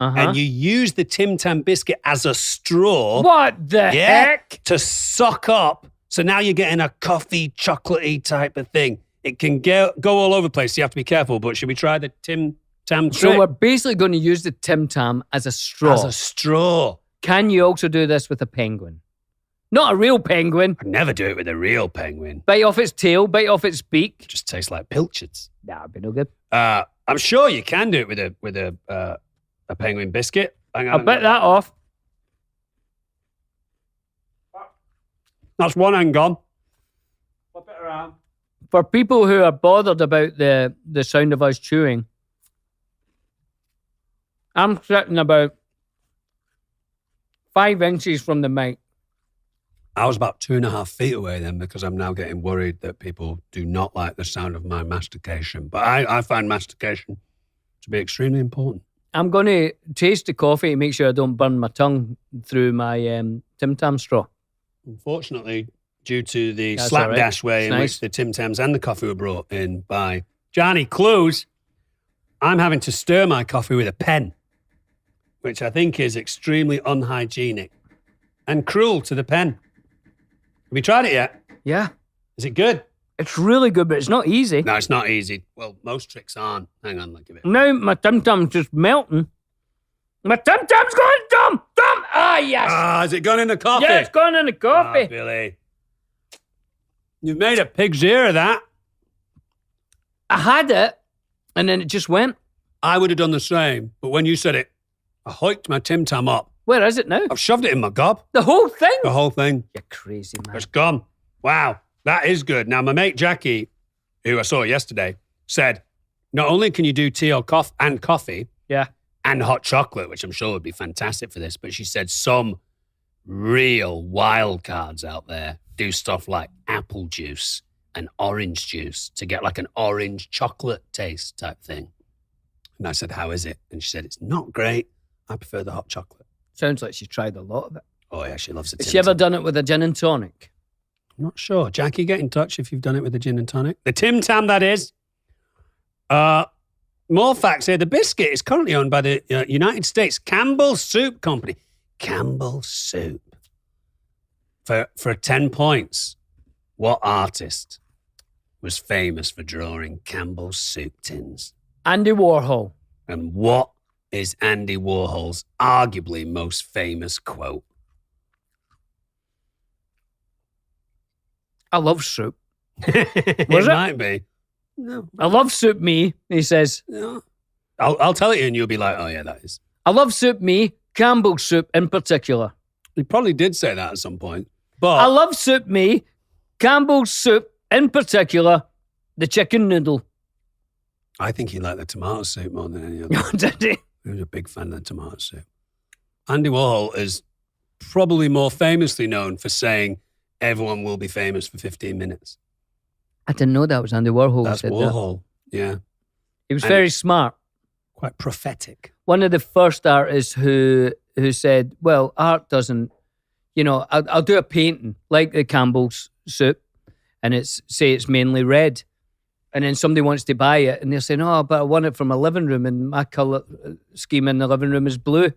and you use the Tim Tam biscuit as a straw. What the heck? To suck up. So now you're getting a coffee, chocolatey type of thing. It can go all over the place, so you have to be careful. But should we try the Tim Tam trick? So we're basically going to use the Tim Tam as a straw. As a straw. Can you also do this with a penguin? Not a real penguin. I'd never do it with a real penguin. Bite off its tail, bite off its beak. It just tastes like pilchards. Nah, it'd be no good. I'm sure you can do it with a penguin biscuit. Hang on, I'll bite that off. That's one end gone. Flip it around. For people who are bothered about the sound of us chewing, I'm sitting about 5 inches from the mic. I was about 2.5 feet away then because I'm now getting worried that people do not like the sound of my mastication. But I find mastication to be extremely important. I'm going to taste the coffee to make sure I don't burn my tongue through my Tim Tam straw. Unfortunately, due to the That's all right. slapdash way in It's which nice. the Tim Tams and the coffee were brought in by Johnny Clues, I'm having to stir my coffee with a pen, which I think is extremely unhygienic and cruel to the pen. Have you tried it yet? Yeah. Is it good? It's really good, but it's not easy. No, it's not easy. Well, most tricks aren't. Hang on, I'll give it. Now my Tim Tam's just melting. My Tim Tam's gone, Tom! Tom! Ah, yes! Ah, has it gone in the coffee? Yeah, it's gone in the coffee. Ah, Billy. You've made a pig's ear of that. I had it, and then it just went. I would have done the same, but when you said it, I hiked my Tim Tam up. Where is it now? I've shoved it in my gob. The whole thing? The whole thing. You're crazy, man. It's gone. Wow, that is good. Now, my mate Jackie, who I saw yesterday, said, not only can you do tea or coffee Yeah. and hot chocolate, which I'm sure would be fantastic for this, but she said some real wild cards out there do stuff like apple juice and orange juice to get like an orange chocolate taste type thing. And I said, how is it? And she said, it's not great. I prefer the hot chocolate. Sounds like she's tried a lot of it. Oh, yeah, she loves it. Has she ever done it with a gin and tonic? I'm not sure. Jackie, get in touch if you've done it with the gin and tonic. The Tim Tam, that is. More facts here. The biscuit is currently owned by the United States Campbell Soup Company. Campbell Soup. For 10 points, what artist was famous for drawing Campbell's soup tins? Andy Warhol. And what is Andy Warhol's arguably most famous quote? I love soup. It Was it? might be. No. I love soup, me, he says. No. I'll tell it you and you'll be like, oh yeah, that is. I love soup, me, Campbell soup in particular. He probably did say that at some point. But I love soup, me, Campbell soup in particular, the chicken noodle. I think he liked the tomato soup more than any other. Did he? He was a big fan of the tomato soup. Andy Warhol is probably more famously known for saying, everyone will be famous for 15 minutes. I didn't know that was Andy Warhol. That's said Warhol, yeah. He was And- very smart. Quite prophetic. One of the first artists who said, well, art doesn't, I'll do a painting like the Campbell's soup and say it's mainly red. And then somebody wants to buy it and they're saying, oh, but I want it from a living room and my colour scheme in the living room is blue. He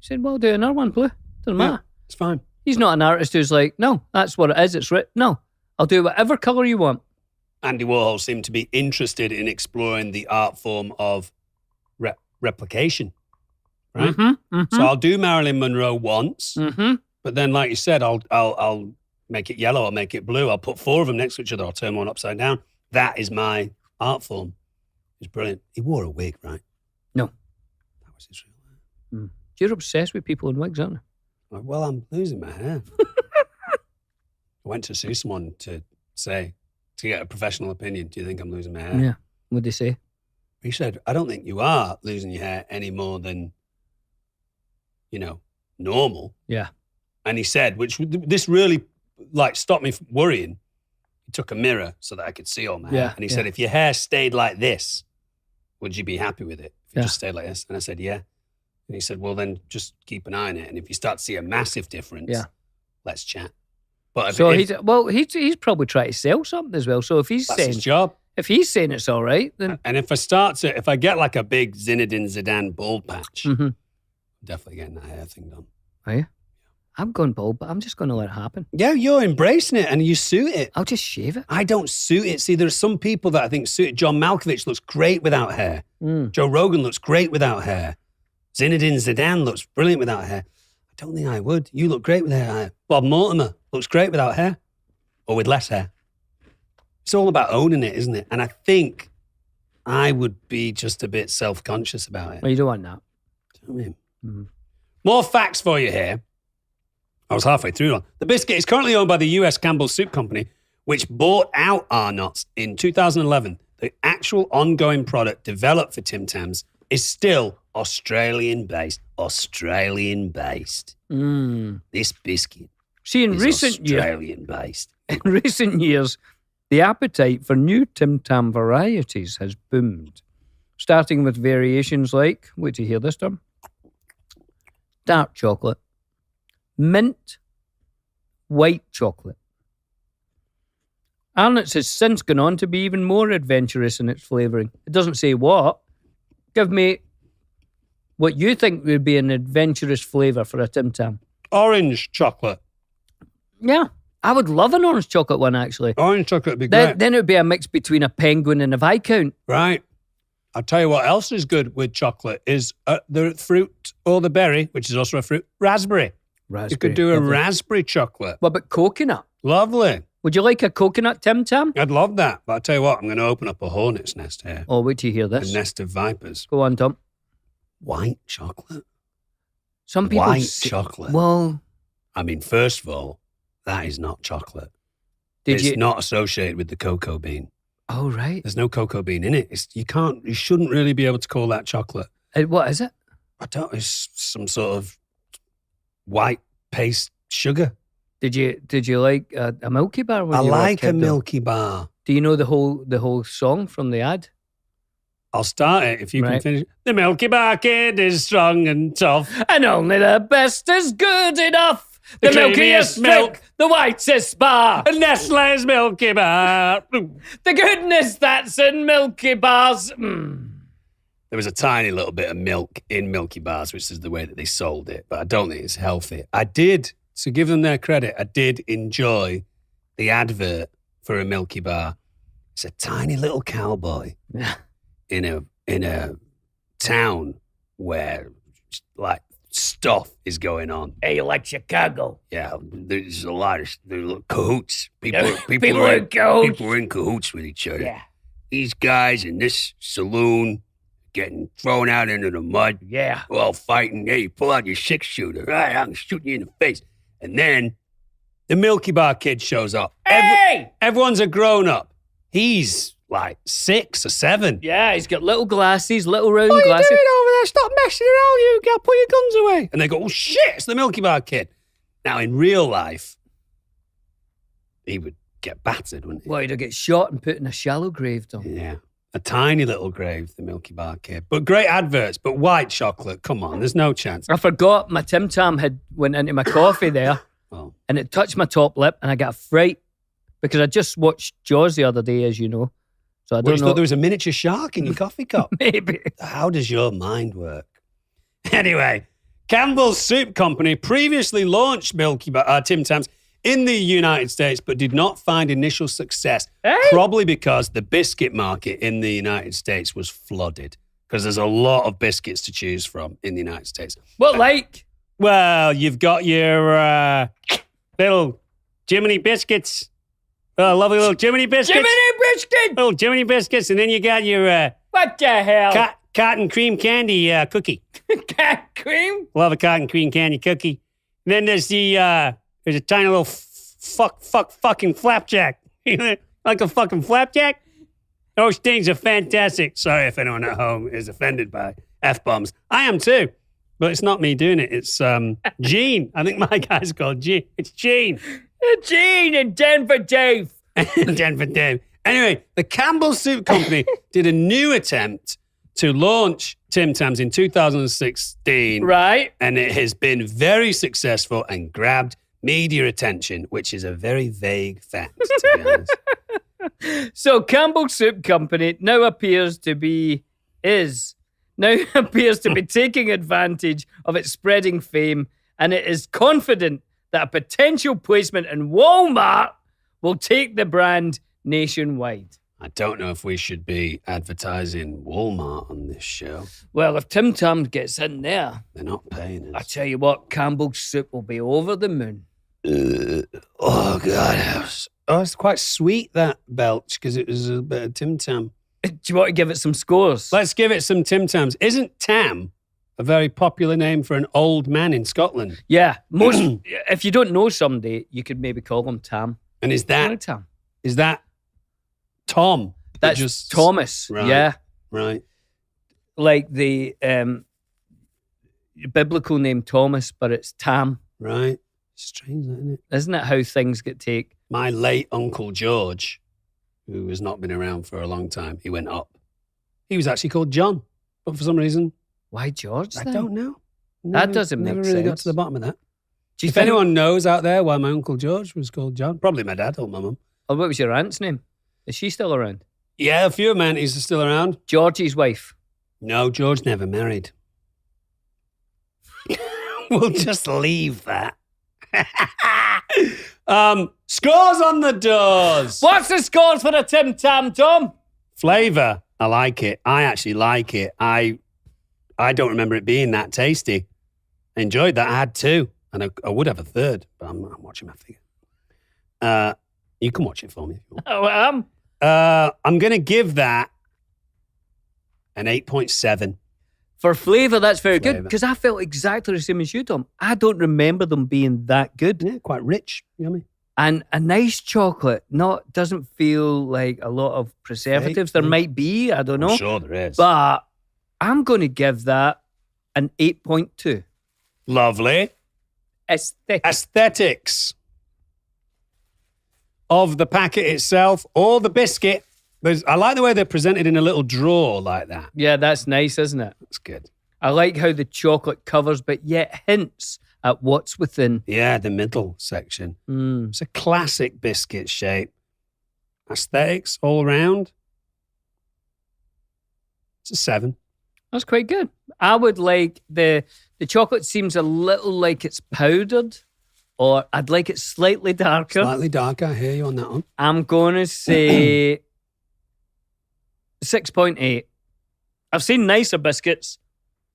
said, well, do another one blue. Doesn't matter. It's fine. He's not an artist who's like, no, that's what it is. It's red. No, I'll do whatever colour you want. Andy Warhol seemed to be interested in exploring the art form of replication, right? So I'll do Marilyn Monroe once, but then, like you said, I'll make it yellow, I'll make it blue, I'll put 4 of them next to each other, I'll turn one upside down. That is my art form. It's brilliant. He wore a wig, right? No. That was his real hair. You're obsessed with people in wigs, aren't you? Well, I'm losing my hair. I went to see someone to get a professional opinion. Do you think I'm losing my hair? Yeah. What'd they say? He said, I don't think you are losing your hair any more than, normal. Yeah. And he said, this really stopped me from worrying. He took a mirror so that I could see all my hair. And he said, if your hair stayed like this, would you be happy with it? If it just stayed like this? And I said, yeah. And he said, well, then just keep an eye on it. And if you start to see a massive difference, let's chat. But he's probably trying to sell something as well. So if he's that's saying, his job. if he's saying it's all right, then And if I get like a big Zinedine Zidane bald patch, I'm definitely getting that hair thing done. are you? I'm going bald, but I'm just going to let it happen. Yeah, you're embracing it and you suit it. I'll just shave it. I don't suit it. See, there's some people that I think suit it. John Malkovich looks great without hair. Joe Rogan looks great without hair. Zinedine Zidane looks brilliant without hair. I don't think I would. You look great without hair. Bob Mortimer looks great without hair or with less hair. It's all about owning it, isn't it? And I think I would be just a bit self-conscious about it. Well, you don't want that. Do you know what I mean? More facts for you here. I was halfway through on. The biscuit is currently owned by the US Campbell Soup Company, which bought out Arnott's in 2011. The actual ongoing product developed for Tim Tams is still Australian-based. This biscuit See, in is recent years, Australian-based. in recent years, the appetite for new Tim Tam varieties has boomed, starting with variations like, wait till you hear this term, dark chocolate, mint, white chocolate. Arnott's has since gone on to be even more adventurous in its flavouring. It doesn't say what. Give me what you think would be an adventurous flavour for a Tim Tam. Orange chocolate. Yeah, I would love an orange chocolate one, actually. Orange chocolate would be great. Then it would be a mix between a penguin and a Viscount. Right. I'll tell you what else is good with chocolate is the fruit or the berry, which is also a fruit, raspberry. You could do a raspberry chocolate. What about coconut? Lovely. Would you like a coconut Tim Tam? I'd love that. But I'll tell you what, I'm going to open up a hornet's nest here. Oh, wait till you hear A this. nest of vipers. Go on, Tom. White chocolate? Some people White say- chocolate? Well, I mean, first of all, that is not chocolate. did it's you? not associated with the cocoa bean. Oh, right. There's no cocoa bean in it. You shouldn't really be able to call that chocolate. What is it? It's some sort of white paste sugar. Did you like a Milky Bar? When I you were like a kid, though? Milky Bar. Do you know the whole song from the ad? I'll start it if you can Right. finish. The Milky Bar kid is strong and tough. And only the best is good enough. The The milkiest creamiest milk, milk. the whitest bar. And Nestle's Milky Bar. The goodness that's in Milky Bars. there was a tiny little bit of milk in Milky Bars, which is the way that they sold it, but I don't think it's healthy. I did, to give them their credit, I did enjoy the advert for a Milky Bar. It's a tiny little cowboy in a town where like stuff is going on. Hey, like Chicago. Yeah, there's a lot of cahoots. People People are in cahoots. People are in cahoots with each other. Yeah. These guys in this saloon getting thrown out into the mud. Yeah. All fighting. Hey, pull out your 6-shooter. Right, I'm shooting you in the face. And then the Milky Bar kid shows up. Hey! Everyone's a grown up. He's like 6 or 7. Yeah, he's got little glasses, little round What are glasses. you doing over there? Stop messing around, you. Gotta put your guns away. And they go, oh, shit, it's the Milky Bar kid. Now, in real life, he would get battered, wouldn't he? Well, he'd get shot and put in a shallow grave, Tom. Yeah. A tiny little grave, the Milky Bar kid. But great adverts, but white chocolate, come on, there's no chance. I forgot my Tim Tam had went into my coffee there Oh. and it touched my top lip and I got a fright because I just watched Jaws the other day, as you know. So I Well, don't you know. thought there was a miniature shark in your coffee cup. Maybe. How does your mind work? Anyway, Campbell's Soup Company previously launched Tim Tams in the United States, but did not find initial success, Hey? probably because the biscuit market in the United States was flooded, because there's a lot of biscuits to choose from in the United States. What, like? Well, you've got your little Jiminy biscuits. Oh, lovely little Jiminy biscuits. Jiminy Biscuit! Little Jiminy biscuits. And then you got your What the hell? cotton cream candy cookie. Cat cream? Love a cotton cream candy cookie. And then there's there's a tiny little fucking flapjack. Like a fucking flapjack? Those things are fantastic. Sorry if anyone at home is offended by F-bombs. I am too. But it's not me doing it. It's Gene. I think my guy's called Gene. It's Gene. Gene and Denver Dave. Denver Dave. Anyway, the Campbell Soup Company did a new attempt to launch Tim Tams in 2016. Right. And it has been very successful and grabbed media attention, which is a very vague fact, to be honest. So Campbell Soup Company now appears to be taking advantage of its spreading fame, and it is confident that a potential placement in Walmart will take the brand nationwide. I don't know if we should be advertising Walmart on this show. Well, if Tim Tam gets in there, They're not paying I us. tell you what, Campbell's Soup will be over the moon. Oh, God. Oh, it's quite sweet, that belch, because it was a bit of Tim Tam. Do you want to give it some scores? Let's give it some Tim Tams. Isn't Tam a very popular name for an old man in Scotland? Yeah, most. If you don't know somebody, you could maybe call them Tam. And is Hello, that Tam. Tom? That's just Thomas. Right. Yeah, Right. like the biblical name Thomas, but it's Tam. Right. Strange, isn't it? Isn't it how things get taken? My late Uncle George, who has not been around for a long time, he went up. He was actually called John, but for some reason, Why George? I then? don't know. That doesn't never make really got sense. to the bottom of that. Do you If think? anyone knows out there why my Uncle George was called John, probably my dad or my mum. Oh, what was your aunt's name? Is she still around? Yeah, a few aunties are still around. Georgie's wife. No, George never married. We'll just leave that. Scores on the doors. What's the scores for the Tim Tam, Tom? Flavor, I like it. I actually like it. I don't remember it being that tasty. I enjoyed that. I had 2, and I would have a 3rd, but I'm watching my figure. You can watch it for me if you want. Oh, I am. I'm going to give that an 8.7. For flavour, that's very good Flavour. because I felt exactly the same as you, Tom. I don't remember them being that good. Yeah, quite rich. Yummy. And a nice chocolate doesn't feel like a lot of preservatives. There Fake. might be, I don't know. I'm sure there is. But I'm going to give that an 8.2. Lovely. Aesthetics of the packet itself or the biscuit. I like the way they're presented in a little drawer like that. Yeah, that's nice, isn't it? That's good. I like how the chocolate covers, but yet hints at what's within. Yeah, the middle section. It's a classic biscuit shape. Aesthetics all around. It's a 7. That's quite good. I would like the chocolate seems a little like it's powdered, or I'd like it slightly darker. Slightly darker. I hear you on that one. I'm going to say 6.8. I've seen nicer biscuits.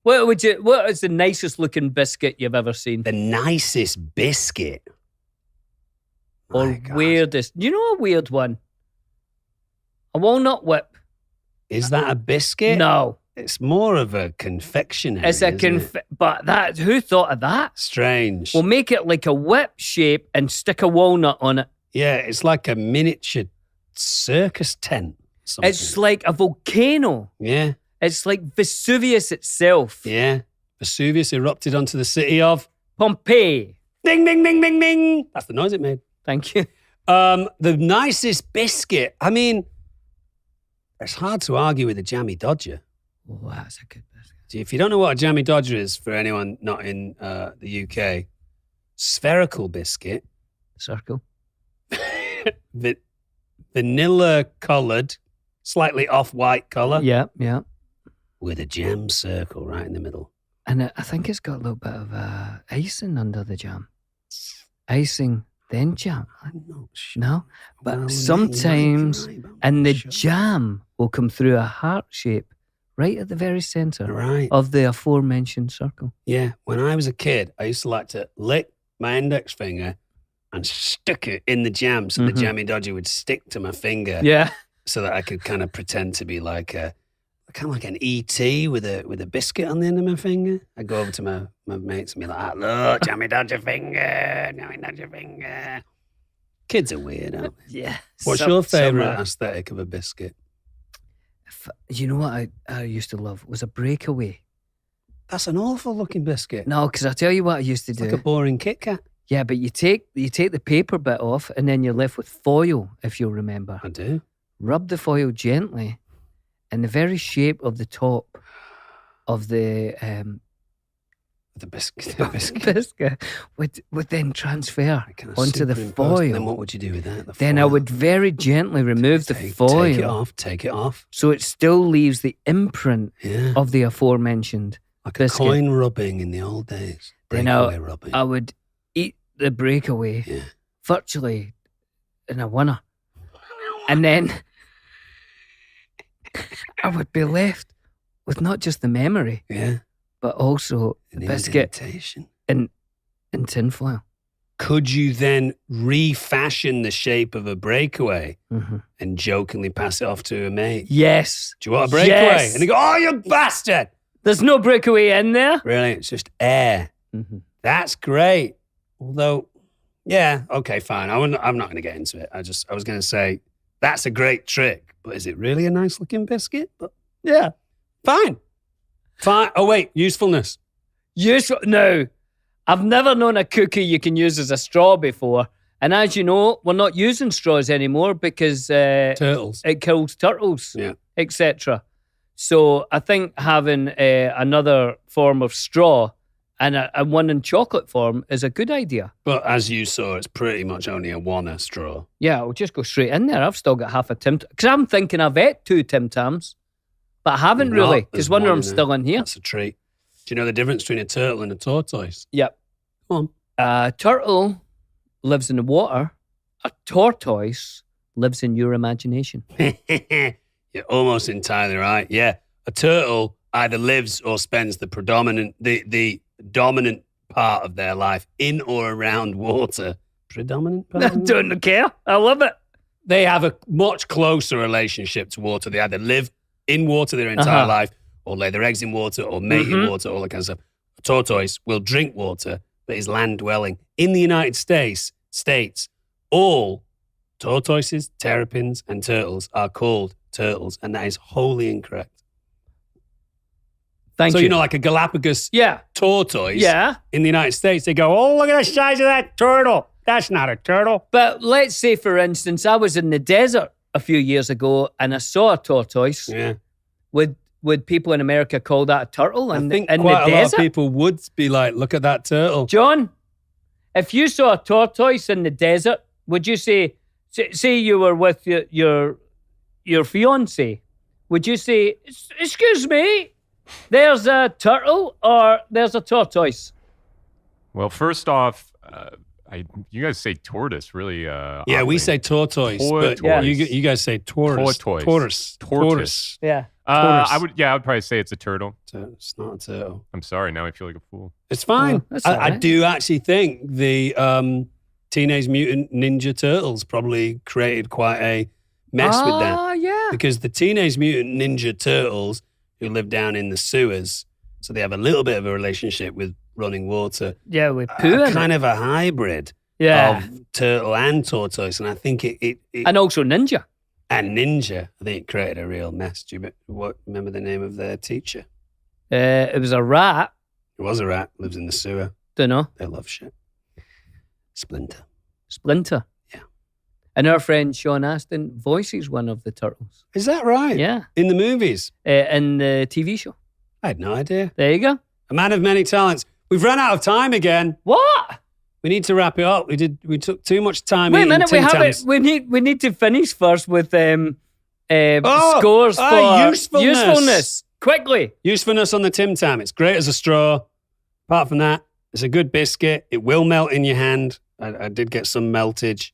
What is the nicest looking biscuit you've ever seen? The nicest biscuit. Or My God. weirdest? You know a weird one? A walnut whip. Is that a biscuit? No. It's more of a confectionery. It's a isn't it? but that who thought of that? Strange. We'll make it like a whip shape and stick a walnut on it. Yeah, it's like a miniature circus tent. Something. It's like a volcano. Yeah, It's like Vesuvius itself. yeah. Vesuvius erupted onto the city of Pompeii. ding, ding, ding, ding, ding. That's the noise it made. Thank you. The nicest biscuit. I mean, it's hard to argue with a jammy dodger. Oh, that's a good biscuit. If you don't know what a jammy dodger is, for anyone not in the UK, spherical biscuit, Circle. vanilla coloured, slightly off-white colour, Yeah. with a jam circle right in the middle. And I think it's got a little bit of icing under the jam. Icing, then jam. I'm not sure. No? But Well, sometimes, you might be right, but I'm and not the sure. jam will come through a heart shape right at the very centre Right. of the aforementioned circle. Yeah. When I was a kid, I used to like to lick my index finger and stick it in the jam so the Mhm. jammy dodger would stick to my finger Yeah. so that I could kind of pretend to be like kind of like an ET with a biscuit on the end of my finger. I'd go over to my mates and be like, look, jammy dodger finger, jammy dodger finger. Kids are weird, aren't they? Yeah. What's your favourite aesthetic of a biscuit? You know what I used to love was a breakaway. That's an awful looking biscuit. No, because I tell you what I used to It's do. like a boring Kit Kat. Yeah, but you take the paper bit off and then you're left with foil, if you'll remember. I do. Rub the foil gently and the very shape of the top of the The biscuit. biscuit would then transfer I kind of onto the superimpose. foil. Then what would you do with that? The Then I foil? would very gently remove the foil. Take it off. Take it off. So it still leaves the imprint Yeah. of the aforementioned Like biscuit. a coin rubbing in the old days. Then Breakaway rubbing. I would eat the breakaway Yeah. virtually in a winner. And then I would be left with not just the memory, Yeah. but also In the the biscuit indentation. in tinfoil. Could you then refashion the shape of a breakaway Mm-hmm. and jokingly pass it off to a mate? Yes. Do you want a breakaway? Yes. And they go, oh, you bastard. There's no breakaway in there. Really? It's just air. Mm-hmm. That's great. Although, yeah, okay, fine. I'm not going to get into it. I was going to say that's a great trick, but is it really a nice looking biscuit? But yeah, fine. Oh wait, usefulness. No, I've never known a cookie you can use as a straw before. And as you know, we're not using straws anymore because Turtles. it kills turtles, Yeah. etc. So I think having another form of straw and one in chocolate form is a good idea. But as you saw, it's pretty much only a one straw. Yeah, I'll just go straight in there. I've still got half a Tim Tam. Because I'm thinking I've ate 2 Tim Tams, but I haven't Not, really there's because one of one them's in still there. in here. That's a treat. Do you know the difference between a turtle and a tortoise? Yep. Come A turtle lives in the water. A tortoise lives in your imagination. on. You're almost entirely right. Yeah. A turtle either lives or spends the the dominant part of their life in or around water. Predominant part? I don't care. I love it. They have a much closer relationship to water. They either live in water their entire Uh-huh. life or lay their eggs in water or mate in Mhm. water, all that kind of stuff. A tortoise will drink water, but is land dwelling. In the United States, all tortoises, terrapins, and turtles are called turtles, and that is wholly incorrect. Thank So, you. you know, like a Galapagos Yeah. tortoise Yeah. in the United States, they go, oh, look at the size of that turtle. That's not a turtle. But let's say, for instance, I was in the desert a few years ago and I saw a tortoise. Yeah. Would people in America call that a turtle I in, think in quite the a lot of desert? people would be like, look at that turtle. John, if you saw a tortoise in the desert, would you say you were with your fiance, would you say, excuse me, There's a turtle or there's a tortoise? Well, first off, you guys say tortoise, really. Yeah, oddly. we say tortoise, but Tortoise. you guys say tortoise. Tortoise. Yeah. I would probably say it's a turtle. It's not a turtle. I'm sorry. Now I feel like a fool. It's fine. Oh, that's all I right. do actually think the Teenage Mutant Ninja Turtles probably created quite a mess with that. Oh, yeah. Because the Teenage Mutant Ninja Turtles, who live down in the sewers, so they have a little bit of a relationship with running water. Yeah, with poo in Kind it. of a hybrid Yeah. of turtle and tortoise. And I think it And also ninja. and ninja, I think it created a real mess. Do you remember the name of their teacher? It was a rat. It was a rat, lives in the sewer. Don't know. They love shit. Splinter. Splinter. Yeah. And our friend Sean Astin voices one of the turtles. Is that right? Yeah. In the movies? In the TV show. I had no idea. There you go. A man of many talents. We've run out of time again. What? We need to wrap it up. We took too much time. Wait a eating minute. We Tim have Tams. it. We need to finish first with scores oh, for usefulness. Quickly. Usefulness on the Tim Tam. It's great as a straw. Apart from that, it's a good biscuit. It will melt in your hand. I did get some meltage.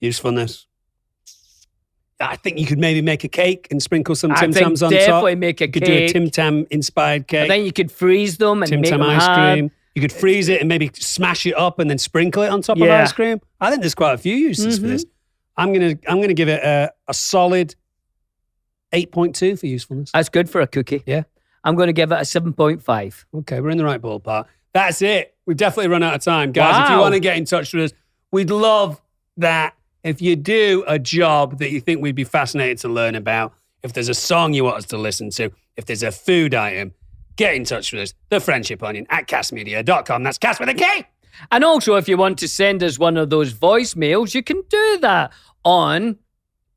Usefulness. I think you could maybe make a cake and sprinkle some Tim Tams on top. Definitely make a You could cake. do a Tim Tam inspired cake. And then you could freeze them and Tim make Tam them ice hard. cream. You could freeze it and maybe smash it up and then sprinkle it on top of Yeah. ice cream. I think there's quite a few uses for this. I'm gonna give it a solid 8.2 for usefulness. That's good for a cookie. Yeah. I'm going to give it a 7.5. Okay, we're in the right ballpark. That's it. We've definitely run out of time. Guys, if you Wow. want to get in touch with us, we'd love that. If you do a job that you think we'd be fascinated to learn about, if there's a song you want us to listen to, if there's a food item, get in touch with us. The Friendship Onion at castmedia.com. That's cast with a K. And also, if you want to send us one of those voicemails, you can do that on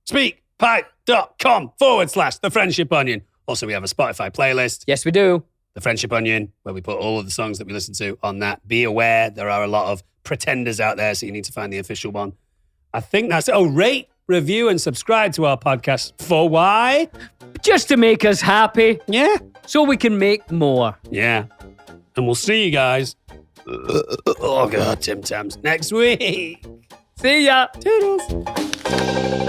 speakpipe.com/The Friendship Onion. Also, we have a Spotify playlist, Yes, we do. The Friendship Onion, where we put all of the songs that we listen to on that. Be aware, there are a lot of pretenders out there, so you need to find the official one. I think that's it. Oh, rate, review, and subscribe to our podcast. For why? Just to make us happy, Yeah. so we can make more. Yeah. And we'll see you guys. Oh, God, Tim Tams. Next week. See ya. Toodles.